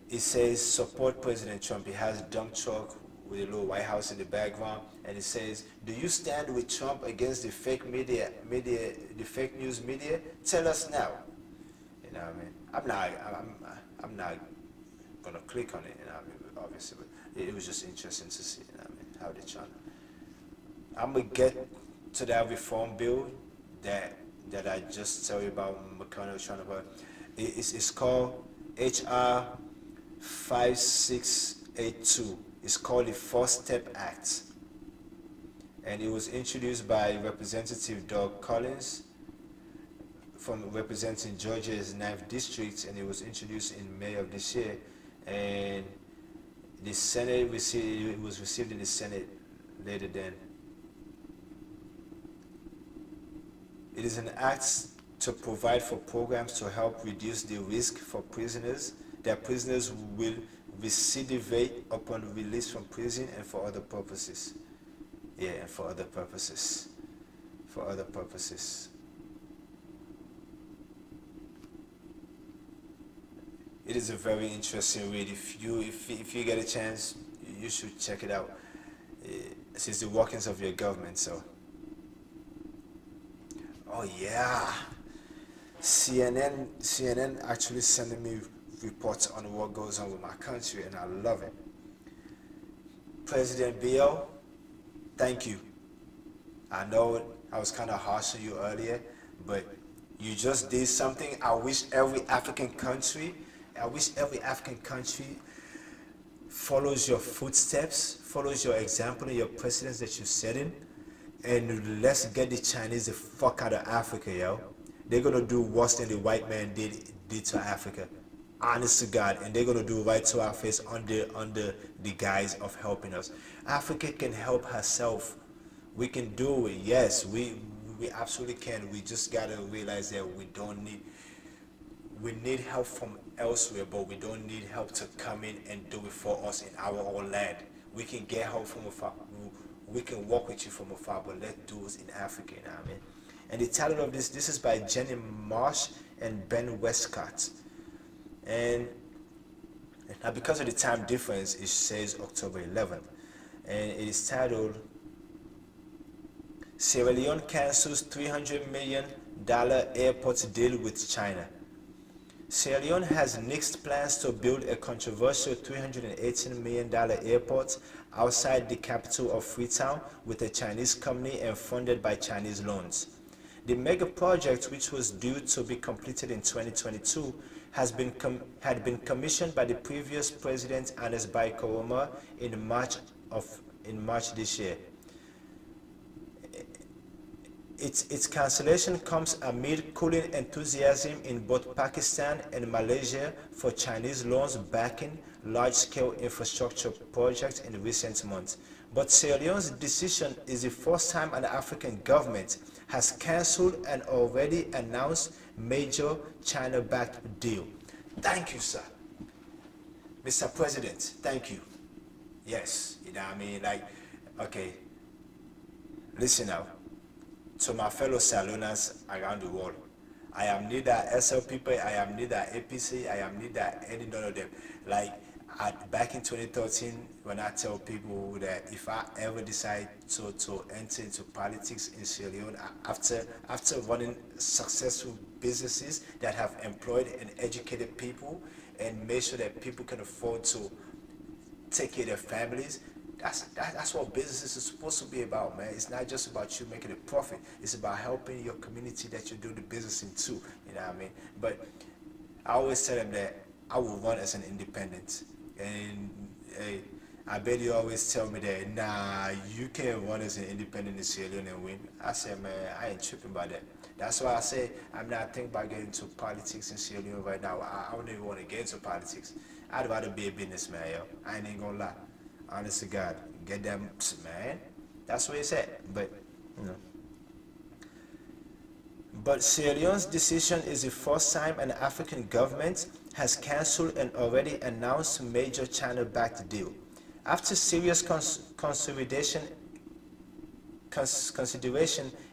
It says support President Trump. It has a dump truck with a little White House in the background, and it says, "Do you stand with Trump against the fake the fake news media? Tell us now." You know what I mean? I'm not gonna click on it. You know what I mean? Obviously, but it was just interesting to see. You know what I mean? How they trying. I'm gonna get to that reform bill that I just tell you about. McConnell trying to put. It's called HR 5682. It's called the First Step Act, and it was introduced by Representative Doug Collins from representing Georgia's 9th district, and it was introduced in May of this year, and the Senate it was received in the Senate later then. It is an act to provide for programs to help reduce the risk for prisoners that prisoners will recidivate upon release from prison and for other purposes. Yeah, and for other purposes. For other purposes. It is a very interesting read. If you get a chance, you should check it out. It's the workings of your government. So, oh yeah, CNN actually sending me reports on what goes on with my country, and I love it. President Bill, thank you. I know I was kind of harsh on you earlier, but you just did something. I wish every African country follows your footsteps, follows your example and your precedents that you're setting, and let's get the Chinese the fuck out of Africa, yo. They're gonna do worse than the white man did to Africa. Honest to God, and they're gonna do right to our face under the guise of helping us. Africa can help herself. We can do it. Yes, we absolutely can. We just gotta realize that we need help from elsewhere, but we don't need help to come in and do it for us in our own land. We can get help from afar. We can work with you from afar, but let's do it in Africa. You know what I mean? And the title of this is by Jenny Marsh and Ben Westcott. And now, because of the time difference, it says October 11th, and it is titled Sierra Leone cancels $300 million airport deal with China. Sierra Leone has nixed plans to build a controversial $318 million airport outside the capital of Freetown with a Chinese company and funded by Chinese loans. The mega project, which was due to be completed in 2022, had been commissioned by the previous president Ernest Bai Koroma in March this year. Its cancellation comes amid cooling enthusiasm in both Pakistan and Malaysia for Chinese loans backing large-scale infrastructure projects in recent months. But Sierra Leone's decision is the first time an African government has cancelled an already announced major China-backed deal. Thank you, sir. Mr. President, thank you. Yes, you know what I mean? Like, okay, listen now. To my fellow Saloners around the world, I am neither SL people, I am neither APC, I am neither any none of them. Like back in 2013, when I tell people that if I ever decide to enter into politics in Sierra Leone after running successful businesses that have employed and educated people and made sure that people can afford to take care of their families. That's what business is supposed to be about, man. It's not just about you making a profit. It's about helping your community that you do the business in too. You know what I mean? But I always tell them that I will run as an independent. And hey, I bet you always tell me that, nah, you can't run as an independent in Sierra Leone and win. I said, man, I ain't tripping about that. That's why I say I'm not thinking about getting into politics in Sierra Leone right now. I don't even want to get into politics. I'd rather be a businessman, yo. I ain't gonna lie. Honest to God, get them, man. That's what he said. But, you know. But Sierra Leone's decision is the first time an African government has cancelled an already announced major China-backed deal. After serious consideration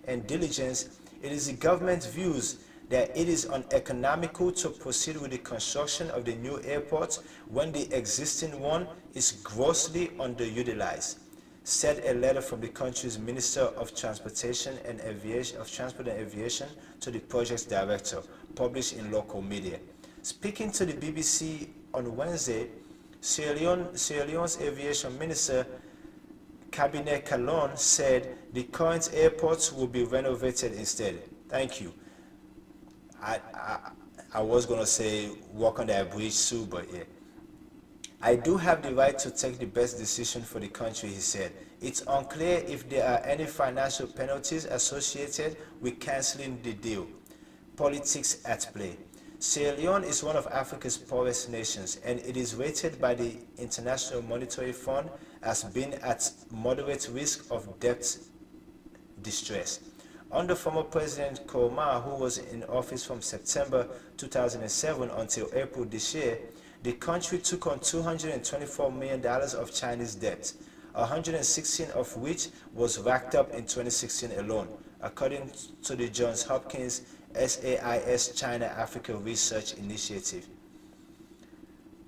and diligence, it is the government's views that it is uneconomical to proceed with the construction of the new airport when the existing one is grossly underutilized, said a letter from the country's Minister of Transportation and Aviation to the project's director, published in local media. Speaking to the BBC on Wednesday, Sierra Leone's aviation minister Cabinet Calon said the current airport will be renovated instead. Thank you. I, I, I was gonna say walk on that bridge too, but yeah. I do have the right to take the best decision for the country, he said. It's unclear if there are any financial penalties associated with cancelling the deal. Politics at play. Sierra Leone is one of Africa's poorest nations, and it is rated by the International Monetary Fund as being at moderate risk of debt distress. Under former President Koroma, who was in office from September 2007 until April this year, the country took on $224 million of Chinese debt, 116 of which was racked up in 2016 alone, according to the Johns Hopkins SAIS China Africa Research Initiative.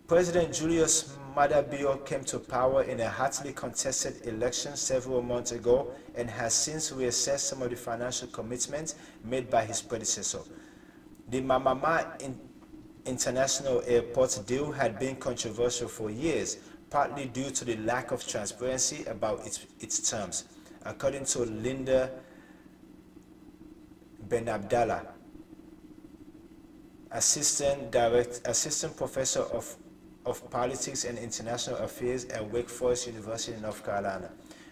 President Julius Maada Bio came to power in a hotly contested election several months ago and has since reassessed some of the financial commitments made by his predecessor. The Mamama International Airport deal had been controversial for years, partly due to the lack of transparency about its terms, according to Linda Benabdallah, assistant professor of politics and international affairs at Wake Forest University in North Carolina.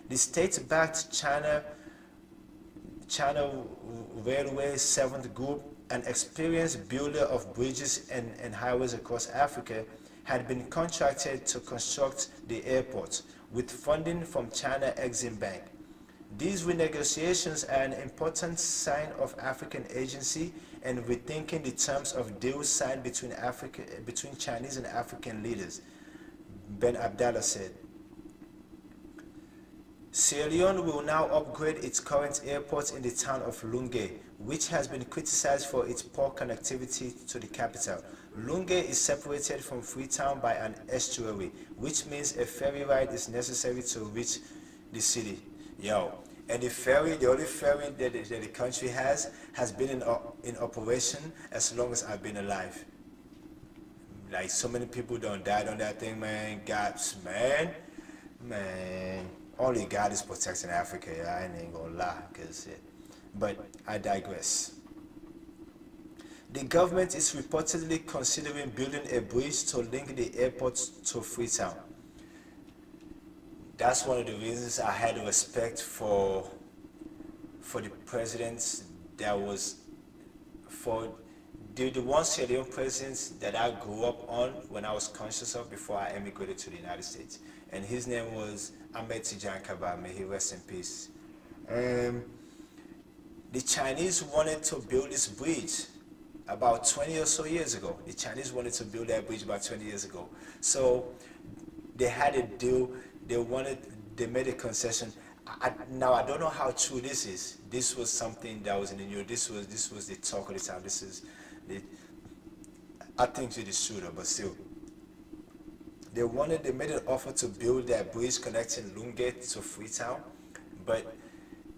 The state-backed China Railway Seventh Group, an experienced builder of bridges and highways across Africa, had been contracted to construct the airport with funding from China Exim Bank. These renegotiations are an important sign of African agency and rethinking the terms of deals signed between Chinese and African leaders, Ben Abdallah said. Sierra Leone will now upgrade its current airport in the town of Lunge, which has been criticized for its poor connectivity to the capital. Lunge is separated from Freetown by an estuary, which means a ferry ride is necessary to reach the city. Yo, and the only ferry that the country has been in operation as long as I've been alive. Like, so many people don't died on that thing, man. Man, only God is protecting Africa. I ain't gonna lie, but I digress. The government is reportedly considering building a bridge to link the airport to Freetown. That's one of the reasons I had respect for the presidents that was for the one Sierra Leone presidents that I grew up on when I was conscious of before I emigrated to the United States. And his name was Ahmed Tijan Kaba, may he rest in peace. The Chinese wanted to build this bridge about 20 or so years ago. The Chinese wanted to build that bridge about 20 years ago. So they had a deal, they made a concession. Now I don't know how true this is. This was something that was in the news. This was the talk of the time. This is the, I think it is true though, but still. They made an offer to build that bridge connecting Lungate to Freetown, but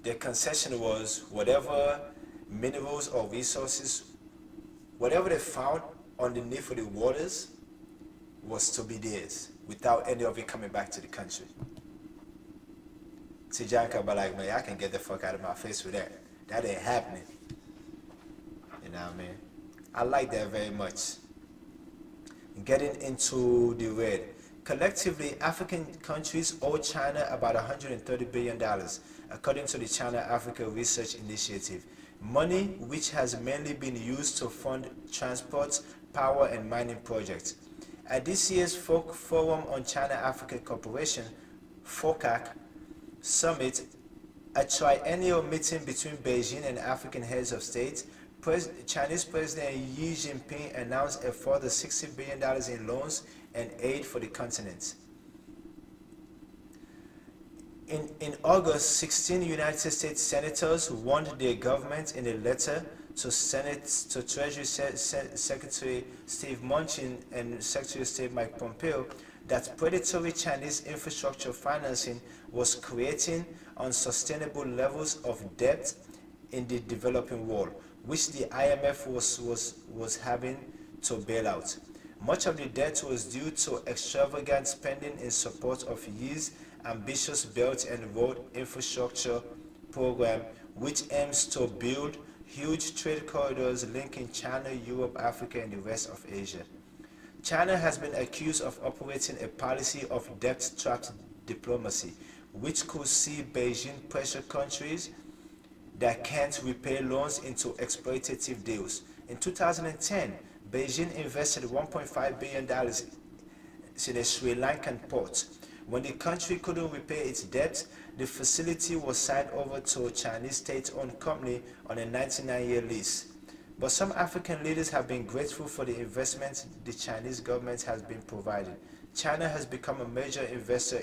their concession was whatever minerals or resources, whatever they found underneath of the waters was to be theirs without any of it coming back to the country. See, John could be like, man, I can get the fuck out of my face with that. That ain't happening. You know what I mean? I like that very much. Getting into the red. Collectively, African countries owe China about $130 billion, according to the China-Africa Research Initiative. Money which has mainly been used to fund transport, power, and mining projects. At this year's Forum on China-Africa Cooperation, FOCAC, summit, a triennial meeting between Beijing and African heads of state, Chinese President Xi Jinping announced a further $60 billion in loans and aid for the continent. In August, 16 United States senators warned their government in a letter to Treasury Secretary Steve Mnuchin and Secretary of State Mike Pompeo that predatory Chinese infrastructure financing was creating unsustainable levels of debt in the developing world, which the IMF was having to bail out. Much of the debt was due to extravagant spending in support of Xi's ambitious Belt and Road Infrastructure program, which aims to build huge trade corridors linking China, Europe, Africa, and the rest of Asia. China has been accused of operating a policy of debt-trapped diplomacy, which could see Beijing pressure countries that can't repay loans into exploitative deals. In 2010, Beijing invested $1.5 billion in a Sri Lankan port. When the country couldn't repay its debt, the facility was signed over to a Chinese state-owned company on a 99-year lease. But some African leaders have been grateful for the investment the Chinese government has been providing. China has become a major investor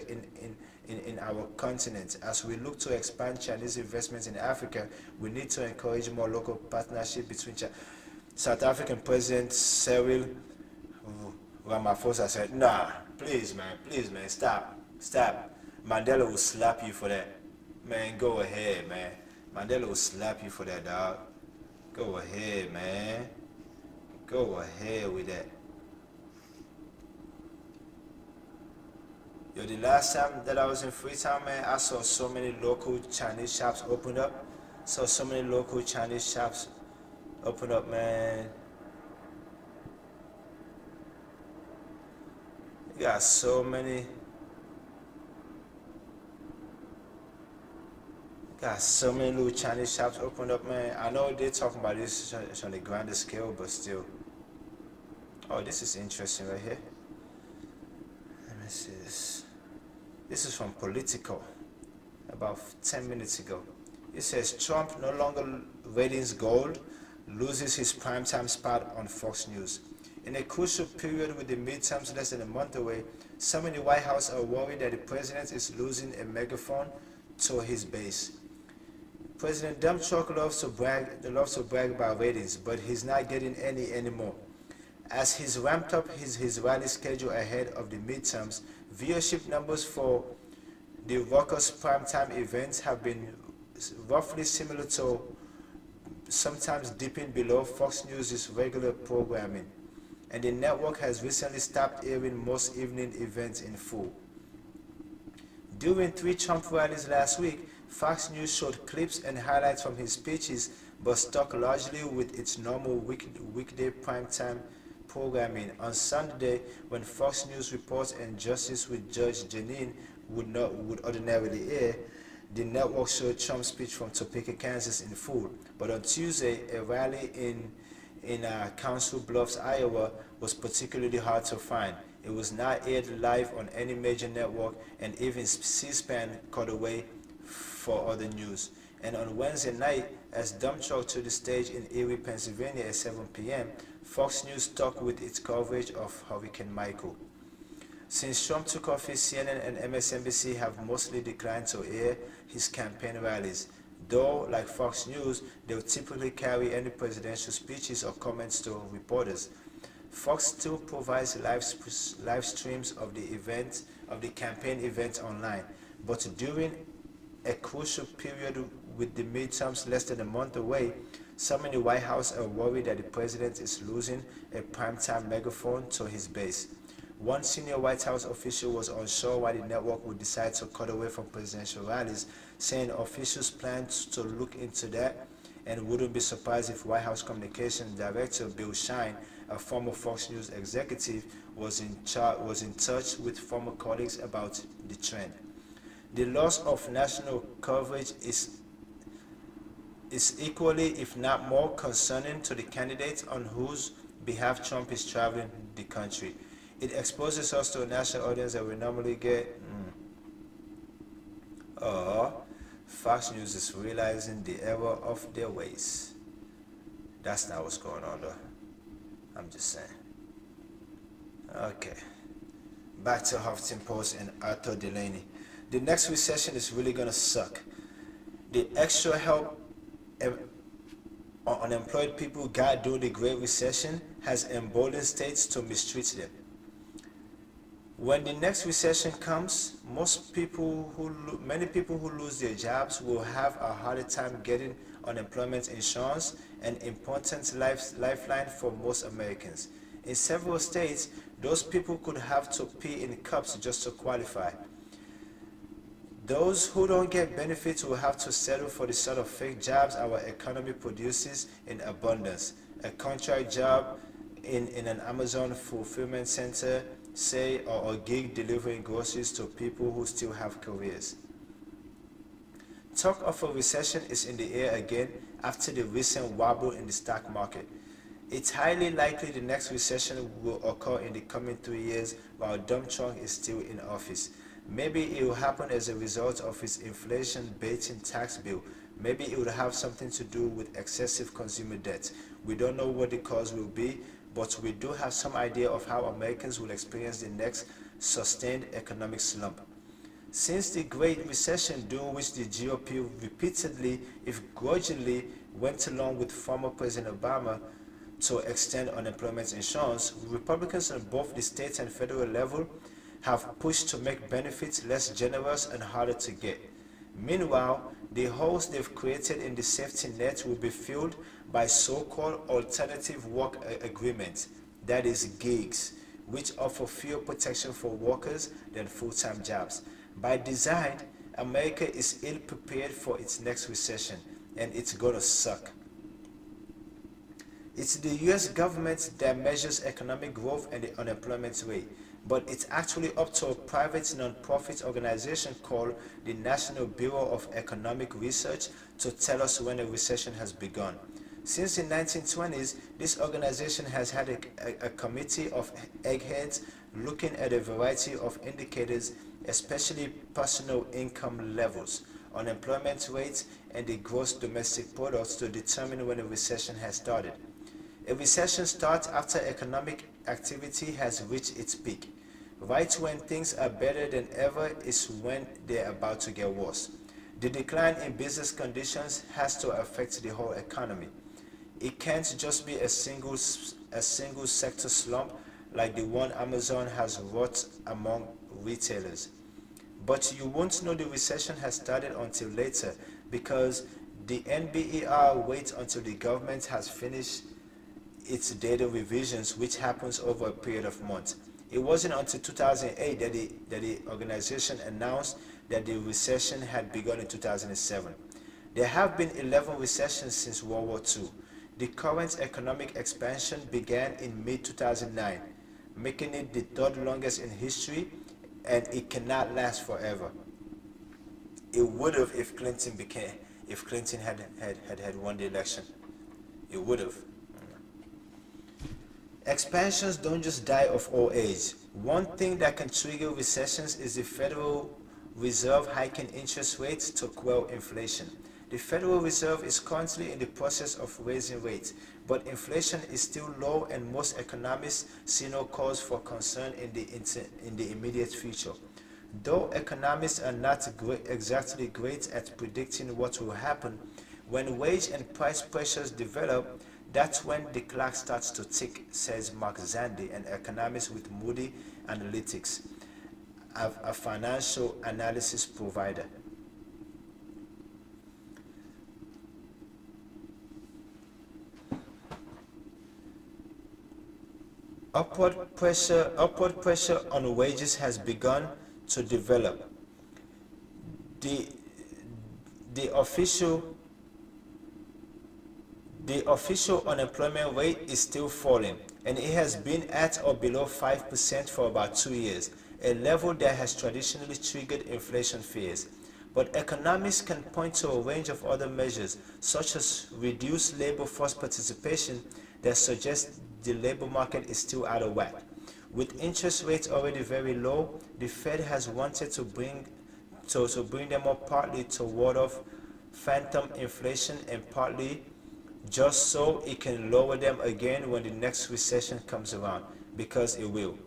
in our continent. As we look to expand Chinese investments in Africa, we need to encourage more local partnership between China. South African President Cyril Ramaphosa said, nah, please man, stop. Mandela will slap you for that. Man, go ahead, man. Mandela will slap you for that, dog. Go ahead, man. Go ahead with that. Yo, the last time that I was in Freetown, man, I saw so many local Chinese shops open up. So many local Chinese shops open up, man. You got so many. Got so many little Chinese shops opened up, man. I know they're talking about this on a grander scale, but still. Oh, this is interesting right here. Let me see this. This is from Politico, about 10 minutes ago. It says Trump no longer ratings gold, loses his primetime spot on Fox News. In a crucial period with the midterms less than a month away, some in the White House are worried that the president is losing a megaphone to his base. President Dump Truck loves to brag about ratings, but he's not getting any anymore. As he's ramped up his rally schedule ahead of the midterms, viewership numbers for the raucous primetime events have been roughly similar to, sometimes dipping below, Fox News' regular programming, and the network has recently stopped airing most evening events in full. During 3 Trump rallies last week, Fox News showed clips and highlights from his speeches, but stuck largely with its normal weekday primetime programming. On Sunday, when Fox News reports and Justice with Judge Jeanine would ordinarily air, the network showed Trump's speech from Topeka, Kansas in full. But on Tuesday, a rally in Council Bluffs, Iowa was particularly hard to find. It was not aired live on any major network, and even C-SPAN cut away for other news. And on Wednesday night, as Dump Truck to the stage in Erie, Pennsylvania at 7 p.m., Fox News stuck with its coverage of Hurricane Michael. Since Trump took office, CNN and MSNBC have mostly declined to air his campaign rallies, though, like Fox News, they will typically carry any presidential speeches or comments to reporters. Fox still provides live streams of the campaign event online, but during a crucial period with the midterms less than a month away, some in the White House are worried that the president is losing a primetime megaphone to his base. One senior White House official was unsure why the network would decide to cut away from presidential rallies, saying officials plan to look into that and wouldn't be surprised if White House Communications Director Bill Shine, a former Fox News executive, was in touch with former colleagues about the trend. The loss of national coverage is equally, if not more, concerning to the candidates on whose behalf Trump is traveling the country. It exposes us to a national audience that we normally get. Fox News is realizing the error of their ways. That's not what's going on, though. I'm just saying. Okay. Back to Huffington Post and Arthur Delaney. The next recession is really gonna suck. The extra help unemployed people got during the Great Recession has emboldened states to mistreat them. When the next recession comes, many people who lose their jobs will have a harder time getting unemployment insurance, an important lifeline for most Americans. In several states, those people could have to pee in cups just to qualify. Those who don't get benefits will have to settle for the sort of fake jobs our economy produces in abundance. A contract job in an Amazon fulfillment center, say, or a gig delivering groceries to people who still have careers. Talk of a recession is in the air again after the recent wobble in the stock market. It's highly likely the next recession will occur in the coming 3 years while Donald Trump is still in office. Maybe it will happen as a result of his inflation-baiting tax bill. Maybe it will have something to do with excessive consumer debt. We don't know what the cause will be, but we do have some idea of how Americans will experience the next sustained economic slump. Since the Great Recession, during which the GOP repeatedly, if grudgingly, went along with former President Obama to extend unemployment insurance, Republicans on both the state and federal level have pushed to make benefits less generous and harder to get. Meanwhile, the holes they've created in the safety net will be filled by so-called alternative work agreements, that is gigs, which offer fewer protection for workers than full-time jobs. By design, America is ill-prepared for its next recession, and it's gonna suck. It's the US government that measures economic growth and the unemployment rate, but it's actually up to a private non-profit organization called the National Bureau of Economic Research to tell us when a recession has begun. Since the 1920s, this organization has had a committee of eggheads looking at a variety of indicators, especially personal income levels, unemployment rates, and the gross domestic product to determine when a recession has started. A recession starts after economic activity has reached its peak. Right when things are better than ever is when they're about to get worse. The decline in business conditions has to affect the whole economy. It can't just be a single sector slump like the one Amazon has wrought among retailers. But you won't know the recession has started until later because the NBER waits until the government has finished its data revisions, which happens over a period of months. It wasn't until 2008 that the organization announced that the recession had begun in 2007. There have been 11 recessions since World War II. The current economic expansion began in mid-2009, making it the third longest in history, and it cannot last forever. It would have if Clinton had won the election. It would have. Expansions don't just die of old age. One thing that can trigger recessions is the Federal Reserve hiking interest rates to quell inflation. The Federal Reserve is currently in the process of raising rates, but inflation is still low and most economists see no cause for concern in the immediate future. Though economists are not exactly great at predicting what will happen, when wage and price pressures develop, that's when the clock starts to tick, says Mark Zandi, an economist with Moody Analytics, a financial analysis provider. Upward pressure on wages has begun to develop. The, the official The official unemployment rate is still falling, and it has been at or below 5% for about 2 years, a level that has traditionally triggered inflation fears. But economists can point to a range of other measures, such as reduced labor force participation, that suggest the labor market is still out of whack. With interest rates already very low, the Fed has wanted to bring them up partly to ward off phantom inflation and partly just so it can lower them again when the next recession comes around, because it will.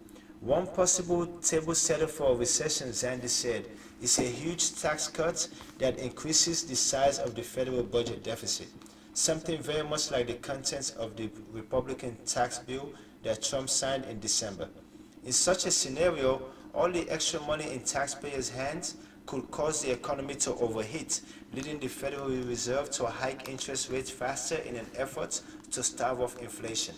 One possible table setter for a recession, Zandi said, is a huge tax cut that increases the size of the federal budget deficit, something very much like the contents of the Republican tax bill that Trump signed in December. In such a scenario, all the extra money in taxpayers' hands could cause the economy to overheat, leading the Federal Reserve to hike interest rates faster in an effort to stave off inflation.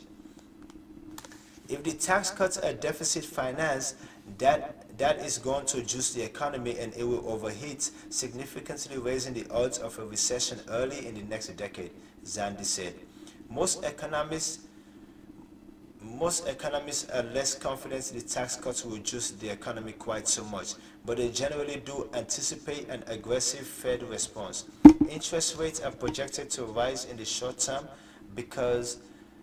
If the tax cuts are deficit financed, that is going to juice the economy and it will overheat, significantly raising the odds of a recession early in the next decade, Zandi said. Most economists most economists are less confident the tax cuts will juice the economy quite so much, but they generally do anticipate an aggressive Fed response. Interest rates are projected to rise in the short term because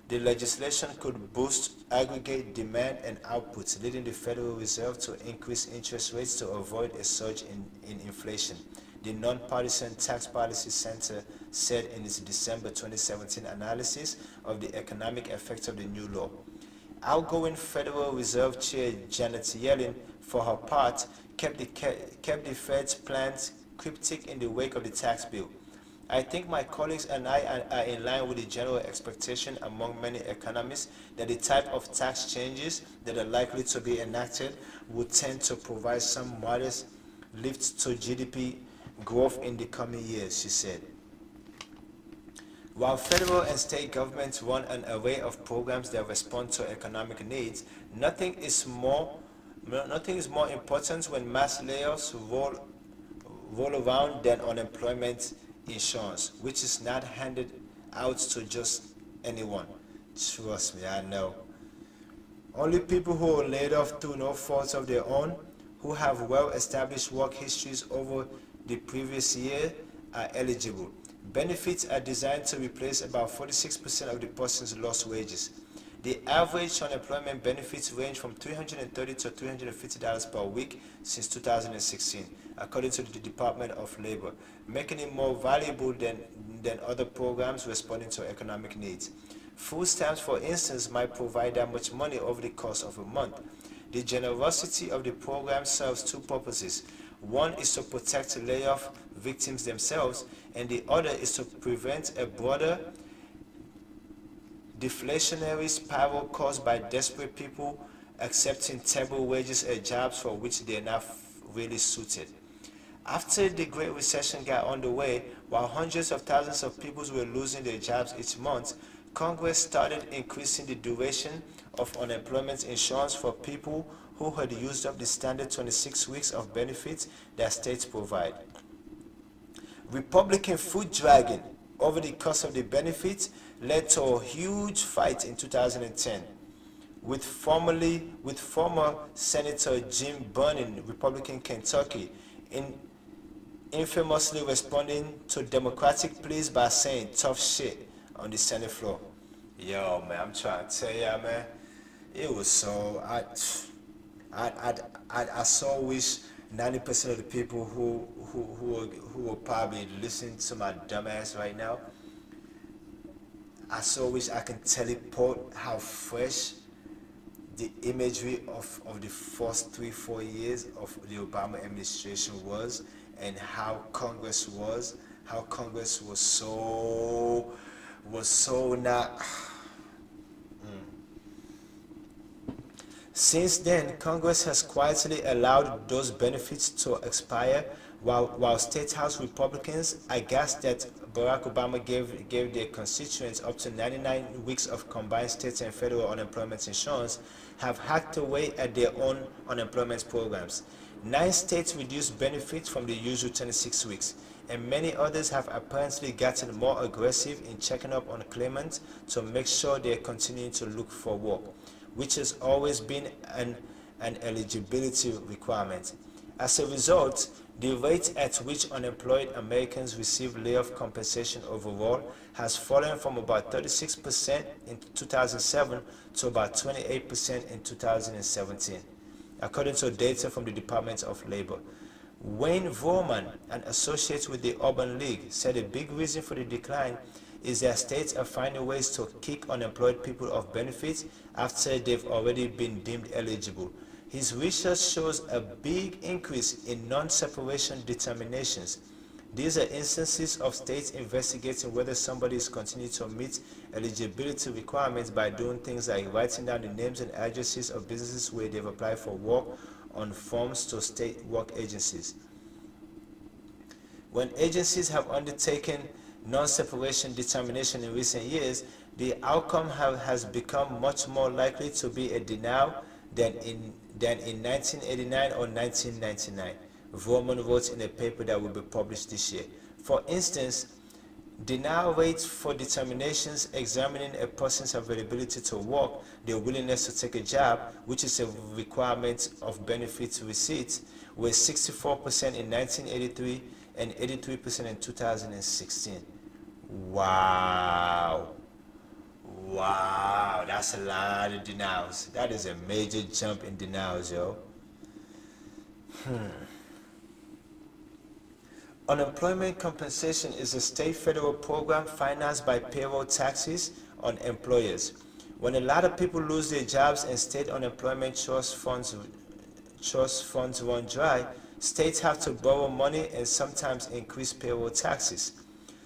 the legislation could boost aggregate demand and output, leading the Federal Reserve to increase interest rates to avoid a surge in inflation, the Nonpartisan Tax Policy Center said in its December 2017 analysis of the economic effects of the new law. Outgoing Federal Reserve Chair Janet Yellen, for her part, kept the Fed's plans cryptic in the wake of the tax bill. I think my colleagues and I are in line with the general expectation among many economists that the type of tax changes that are likely to be enacted would tend to provide some modest lift to GDP growth in the coming years, she said. While federal and state governments run an array of programs that respond to economic needs, nothing is more important when mass layoffs roll around than unemployment insurance, which is not handed out to just anyone. Trust me, I know. Only people who are laid off through no fault of their own, who have well-established work histories over the previous year, are eligible. Benefits are designed to replace about 46% of the person's lost wages. The average unemployment benefits range from $330 to $350 per week since 2016, according to the Department of Labor, making it more valuable than other programs responding to economic needs. Food stamps, for instance, might provide that much money over the course of a month. The generosity of the program serves two purposes. One is to protect layoff victims themselves, and the other is to prevent a broader deflationary spiral caused by desperate people accepting terrible wages at jobs for which they are not really suited. After the Great Recession got underway, while hundreds of thousands of people were losing their jobs each month, Congress started increasing the duration of unemployment insurance for people who had used up the standard 26 weeks of benefits that states provide. Republican foot dragging over the cost of the benefits led to a huge fight in 2010 with former Senator Jim Burney, Republican Kentucky, in infamously responding to Democratic pleas by saying tough shit on the Senate floor. Yo, man, I'm trying to tell ya, man, it was so I so wish 90% of the people who will probably listen to my dumbass right now, I so wish I can teleport how fresh the imagery of the first 3-4 years of the Obama administration was, and how Congress was so not. Since then, Congress has quietly allowed those benefits to expire, while State House Republicans, aghast that Barack Obama gave their constituents up to 99 weeks of combined state and federal unemployment insurance, have hacked away at their own unemployment programs. 9 states reduced benefits from the usual 26 weeks, and many others have apparently gotten more aggressive in checking up on claimants to make sure they are continuing to look for work, which has always been an eligibility requirement. As a result, the rate at which unemployed Americans receive layoff compensation overall has fallen from about 36% in 2007 to about 28% in 2017, according to data from the Department of Labor. Wayne Vorman, an associate with the Urban League, said a big reason for the decline is that states are finding ways to kick unemployed people off benefits after they've already been deemed eligible. His research shows a big increase in non-separation determinations. These are instances of states investigating whether somebody is continuing to meet eligibility requirements by doing things like writing down the names and addresses of businesses where they've applied for work on forms to state work agencies. When agencies have undertaken non-separation determination in recent years, the outcome has become much more likely to be a denial than in 1989 or 1999, Vorman wrote in a paper that will be published this year. For instance, denial rates for determinations examining a person's availability to work, their willingness to take a job, which is a requirement of benefits receipts, were 64% in 1983 and 83% in 2016. Wow. Wow, that's a lot of denials. That is a major jump in denials, yo. Unemployment compensation is a state federal program financed by payroll taxes on employers. When a lot of people lose their jobs and state unemployment trust funds run dry, states have to borrow money and sometimes increase payroll taxes.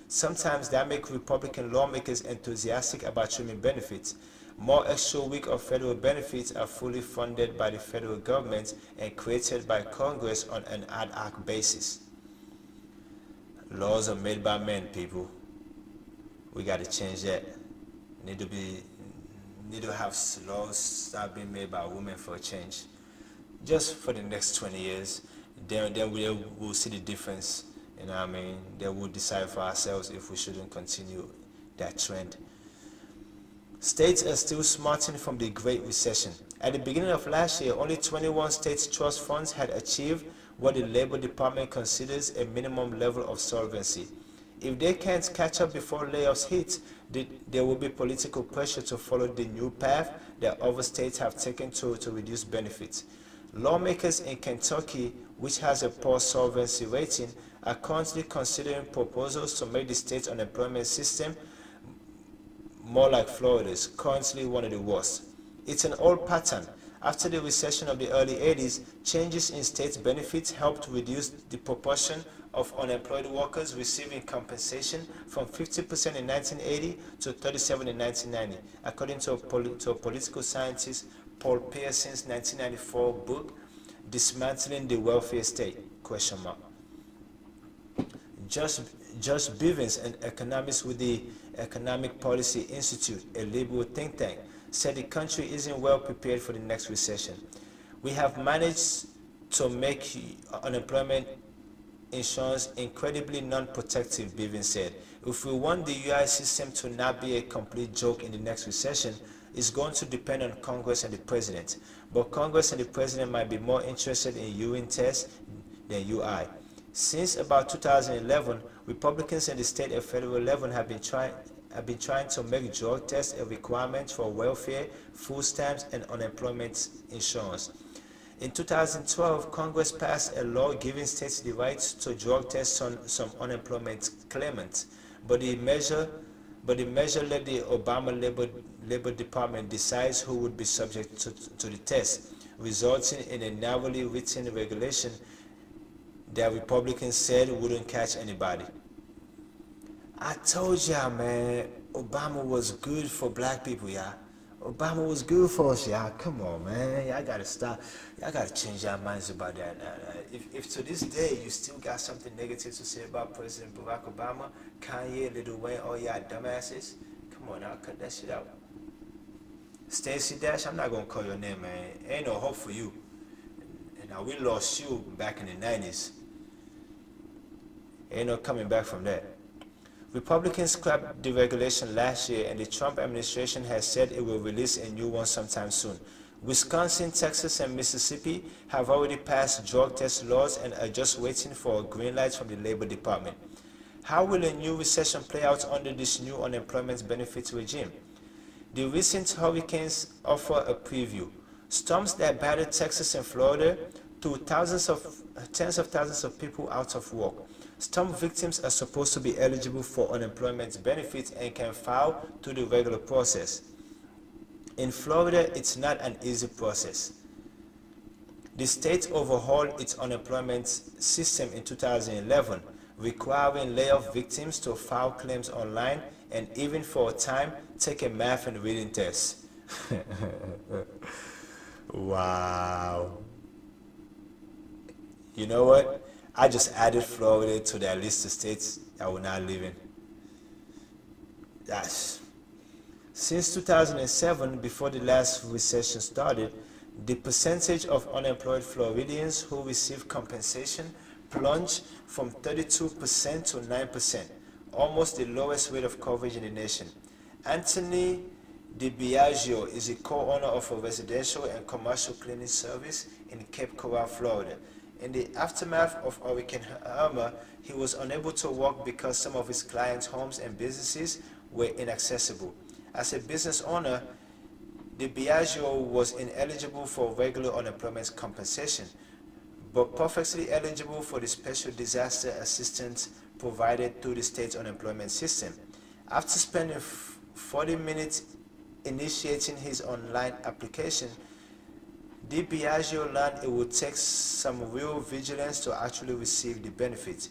Sometimes that makes Republican lawmakers enthusiastic about trimming benefits. More extra weeks of federal benefits are fully funded by the federal government and created by Congress on an ad hoc basis. Laws are made by men, people. We got to change that. Need to have laws start being made by women for a change. Just for the next 20 years, then we'll see the difference. You know what I mean? Then we'll decide for ourselves if we shouldn't continue that trend. States are still smarting from the Great Recession. At the beginning of last year, only 21 states' trust funds had achieved what the Labor Department considers a minimum level of solvency. If they can't catch up before layoffs hit, there will be political pressure to follow the new path that other states have taken to reduce benefits. Lawmakers in Kentucky, which has a poor solvency rating, are currently considering proposals to make the state's unemployment system more like Florida's, currently one of the worst. It's an old pattern. After the recession of the early 80s, changes in state benefits helped reduce the proportion of unemployed workers receiving compensation from 50% in 1980 to 37% in 1990, according to a political scientist Paul Pearson's 1994 book, Dismantling the Welfare State? Josh Bivens, an economist with the Economic Policy Institute, a liberal think tank, said the country isn't well prepared for the next recession. We have managed to make unemployment insurance incredibly non-protective, Bivens said. If we want the UI system to not be a complete joke in the next recession, it's going to depend on Congress and the President. But Congress and the President might be more interested in urine tests than UI. Since about 2011, Republicans at the state and federal level have been trying to make drug tests a requirement for welfare, food stamps, and unemployment insurance. In 2012, Congress passed a law giving states the right to drug test some unemployment claimants, but the measure let the Obama Labor Department decide who would be subject to the test, resulting in a narrowly written regulation that Republicans said wouldn't catch anybody. I told y'all, man, Obama was good for black people, y'all. Obama was good for us, y'all. Come on, man. Y'all gotta stop. Y'all gotta change your minds about that. If to this day you still got something negative to say about President Barack Obama, Kanye, Lil Wayne, all y'all dumbasses, come on, I'll cut that shit out. Stacey Dash, I'm not gonna call your name, man. Ain't no hope for you. And now we lost you back in the 90s. Ain't no coming back from that. Republicans scrapped the regulation last year, and the Trump administration has said it will release a new one sometime soon. Wisconsin, Texas, and Mississippi have already passed drug test laws and are just waiting for a green light from the Labor Department. How will a new recession play out under this new unemployment benefits regime? The recent hurricanes offer a preview. Storms that battered Texas and Florida threw tens of thousands of people out of work. Storm victims are supposed to be eligible for unemployment benefits and can file through the regular process. In Florida, it's not an easy process. The state overhauled its unemployment system in 2011, requiring layoff victims to file claims online and even for a time take a math and reading test. Wow. You know what? I just added Florida to that list of states that will not live in. That's Since 2007, before the last recession started, the percentage of unemployed Floridians who receive compensation plunged from 32% to 9%, almost the lowest rate of coverage in the nation. Anthony DiBiagio is a co-owner of a residential and commercial cleaning service in Cape Coral, Florida. In the aftermath of Hurricane Irma, he was unable to work because some of his clients' homes and businesses were inaccessible. As a business owner, DiBiagio was ineligible for regular unemployment compensation, but perfectly eligible for the special disaster assistance provided through the state unemployment system. After spending 40 minutes initiating his online application, DiBiagio learned it would take some real vigilance to actually receive the benefit.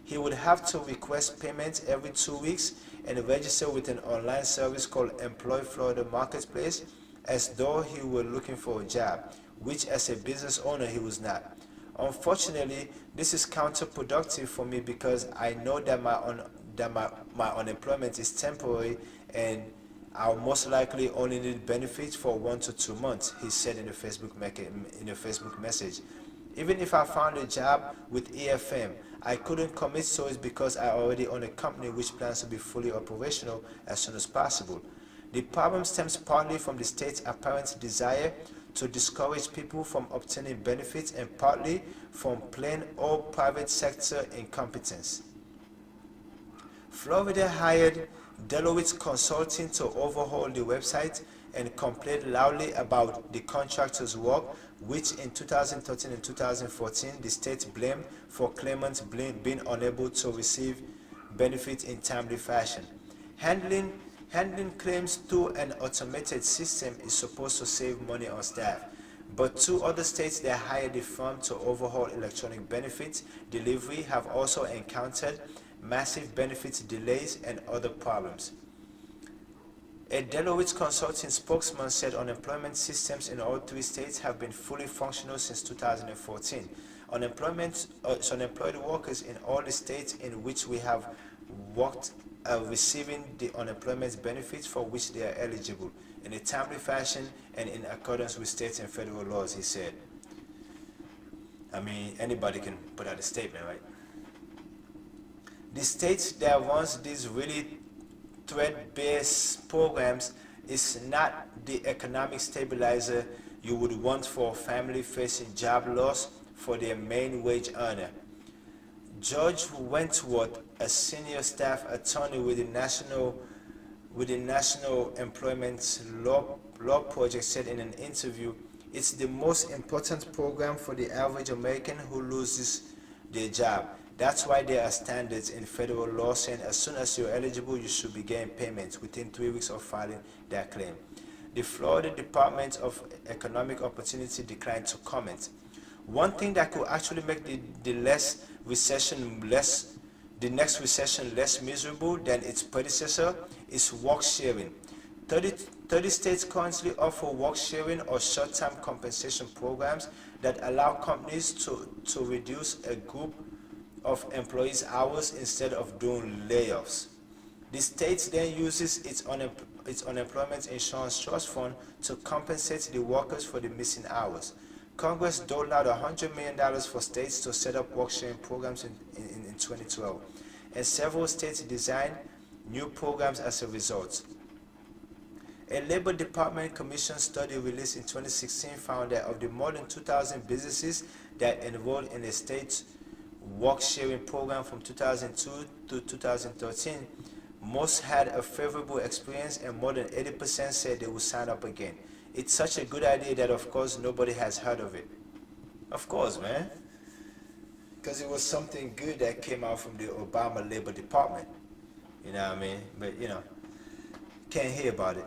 He would have to request payment every 2 weeks and register with an online service called Employ Florida Marketplace as though he were looking for a job, which as a business owner he was not. Unfortunately, this is counterproductive for me because I know that my unemployment is temporary and I'll most likely only need benefits for 1 to 2 months, he said in a Facebook message. Even if I found a job with EFM, I couldn't commit to it because I already own a company which plans to be fully operational as soon as possible. The problem stems partly from the state's apparent desire to discourage people from obtaining benefits and partly from plain old private sector incompetence. Florida hired Deloitte Consulting to overhaul the website and complained loudly about the contractor's work, which in 2013 and 2014 the state blamed for claimants being unable to receive benefits in timely fashion. Handling claims through an automated system is supposed to save money on staff, but 2 other states that hired the firm to overhaul electronic benefits delivery have also encountered massive benefits delays and other problems. A Deloitte Consulting spokesman said unemployment systems in all 3 states have been fully functional since 2014. Unemployed workers in all the states in which we have worked are receiving the unemployment benefits for which they are eligible in a timely fashion and in accordance with state and federal laws, he said. I mean, anybody can put out a statement, right? The state that runs these really thread-bare programs is not the economic stabilizer you would want for a family facing job loss for their main wage earner. George Wentworth, a senior staff attorney with the National Employment Law Project, said in an interview, It's the most important program for the average American who loses their job. That's why there are standards in federal law saying as soon as you're eligible, you should be getting payments within 3 weeks of filing that claim. The Florida Department of Economic Opportunity declined to comment. One thing that could actually make the next recession less miserable than its predecessor is work sharing. 30 states currently offer work sharing or short-term compensation programs that allow companies to reduce a group of employees' hours instead of doing layoffs. The state then uses its unemployment insurance trust fund to compensate the workers for the missing hours. Congress doled out $100 million for states to set up work sharing programs in 2012, and several states designed new programs as a result. A Labor Department Commission study released in 2016 found that of the more than 2,000 businesses that enrolled in a state work-sharing program from 2002 to 2013, most had a favorable experience and more than 80% said they would sign up again. It's such a good idea that of course nobody has heard of it. Of course, man. Because it was something good that came out from the Obama Labor Department. You know what I mean? But can't hear about it.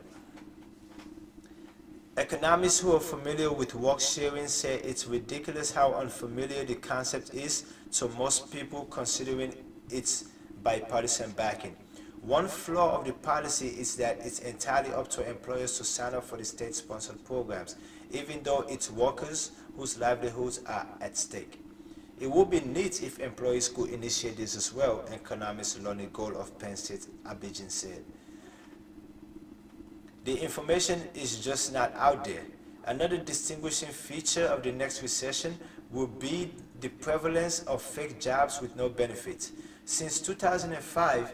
Economists who are familiar with work sharing say it's ridiculous how unfamiliar the concept is to most people considering its bipartisan backing. One flaw of the policy is that it's entirely up to employers to sign up for the state-sponsored programs, even though it's workers whose livelihoods are at stake. It would be neat if employees could initiate this as well, economist Lonnie Gold of Penn State Abidjan said. The information is just not out there. Another distinguishing feature of the next recession will be the prevalence of fake jobs with no benefits. Since 2005,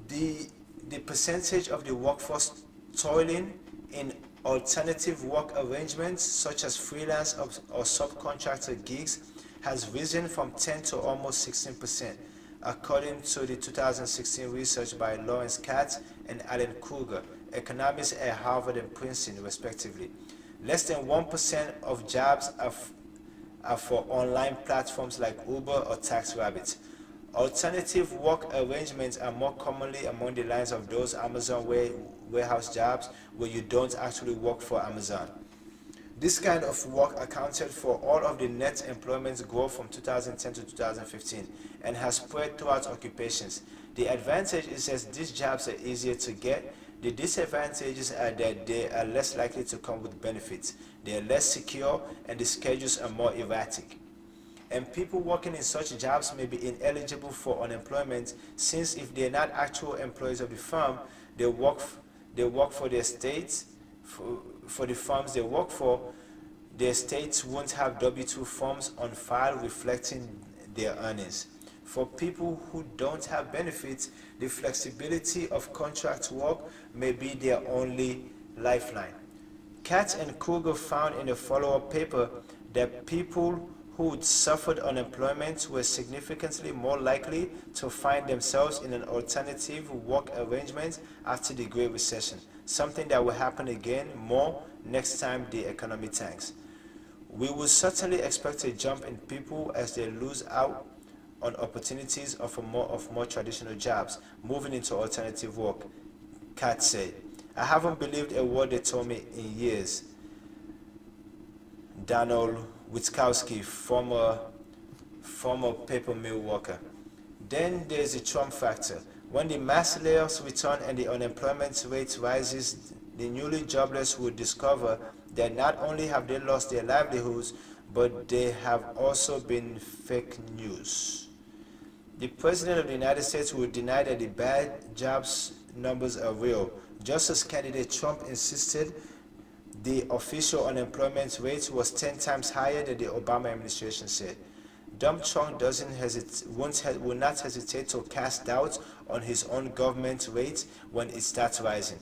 the percentage of the workforce toiling in alternative work arrangements such as freelance or subcontractor gigs has risen from 10 to almost 16%, according to the 2016 research by Lawrence Katz and Alan Kruger, economists at Harvard and Princeton, respectively. Less than 1% of jobs are for online platforms like Uber or TaxRabbit. Alternative work arrangements are more commonly among the lines of those Amazon warehouse jobs where you don't actually work for Amazon. This kind of work accounted for all of the net employment growth from 2010 to 2015 and has spread throughout occupations. The advantage is that these jobs are easier to get. The disadvantages are that they are less likely to come with benefits, they are less secure, and the schedules are more erratic. And people working in such jobs may be ineligible for unemployment since if they are not actual employees of the firm, they work for their states, for the firms they work for, their states won't have W-2 forms on file reflecting their earnings. For people who don't have benefits, the flexibility of contract work may be their only lifeline. Katz and Kruger found in a follow-up paper that people who suffered unemployment were significantly more likely to find themselves in an alternative work arrangement after the Great Recession, something that will happen again more next time the economy tanks. We will certainly expect a jump in people as they lose out on opportunities of more traditional jobs, moving into alternative work, Katz said. I haven't believed a word they told me in years. Donald Witkowski, former paper mill worker. Then there's the Trump factor. When the mass layoffs return and the unemployment rate rises, the newly jobless will discover that not only have they lost their livelihoods, but they have also been fake news. The President of the United States will deny that the bad jobs numbers are real, just as candidate Trump insisted the official unemployment rate was 10 times higher than the Obama administration said. Dumb Trump will not hesitate to cast doubts on his own government rate when it starts rising.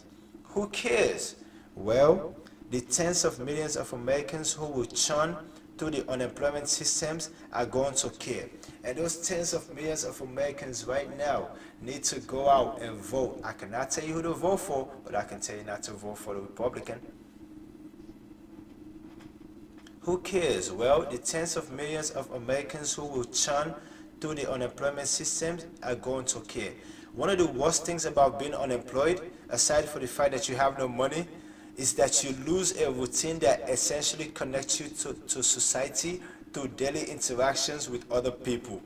Who cares? Well, the tens of millions of Americans who will churn through the unemployment systems are going to care. And those tens of millions of Americans right now need to go out and vote. I cannot tell you who to vote for, but I can tell you not to vote for the Republican. Who cares? Well, the tens of millions of Americans who will churn through the unemployment system are going to care. One of the worst things about being unemployed, aside from the fact that you have no money, is that you lose a routine that essentially connects you to society through daily interactions with other people.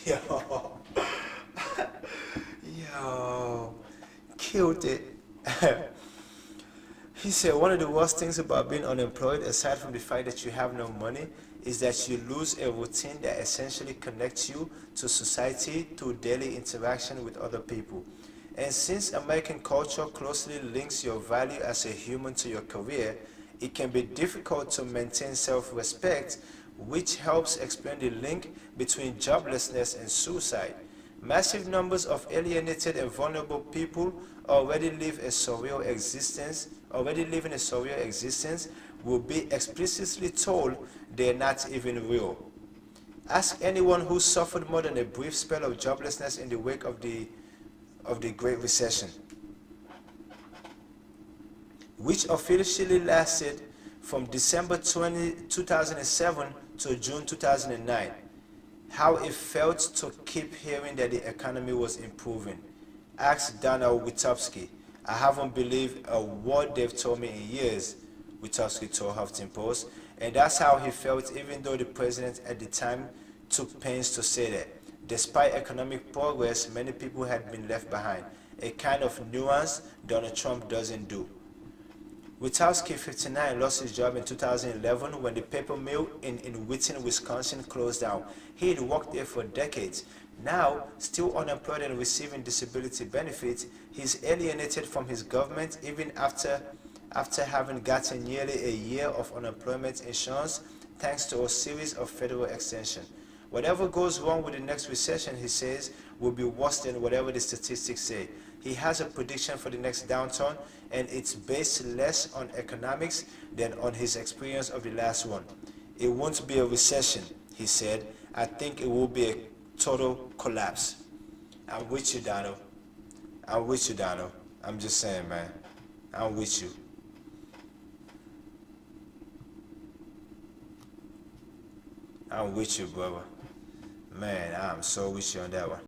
Yo, yo, killed it. He said one of the worst things about being unemployed, aside from the fact that you have no money, is that you lose a routine that essentially connects you to society through daily interaction with other people. And since American culture closely links your value as a human to your career, it can be difficult to maintain self-respect, which helps explain the link between joblessness and suicide. Massive numbers of alienated and vulnerable people already living a surreal existence, will be explicitly told they're not even real. Ask anyone who suffered more than a brief spell of joblessness in the wake of the Great Recession, which officially lasted from December 2007 to June 2009, how it felt to keep hearing that the economy was improving. Asked Donald Witowski. I haven't believed a word they've told me in years, Witowski told Huffington Post, and that's how he felt even though the president at the time took pains to say that. Despite economic progress, many people had been left behind, a kind of nuance Donald Trump doesn't do. Witowski, 59, lost his job in 2011 when the paper mill in Wheaton, Wisconsin closed down. He had worked there for decades. Now, still unemployed and receiving disability benefits, he's alienated from his government even after having gotten nearly a year of unemployment insurance thanks to a series of federal extensions. Whatever goes wrong with the next recession, he says, will be worse than whatever the statistics say. He has a prediction for the next downturn, and it's based less on economics than on his experience of the last one. It won't be a recession, he said. I think it will be a total collapse. I'm with you, Donald. I'm with you, Donald. I'm just saying, man. I'm with you. I'm with you, brother. Man, I'm so with you on that one.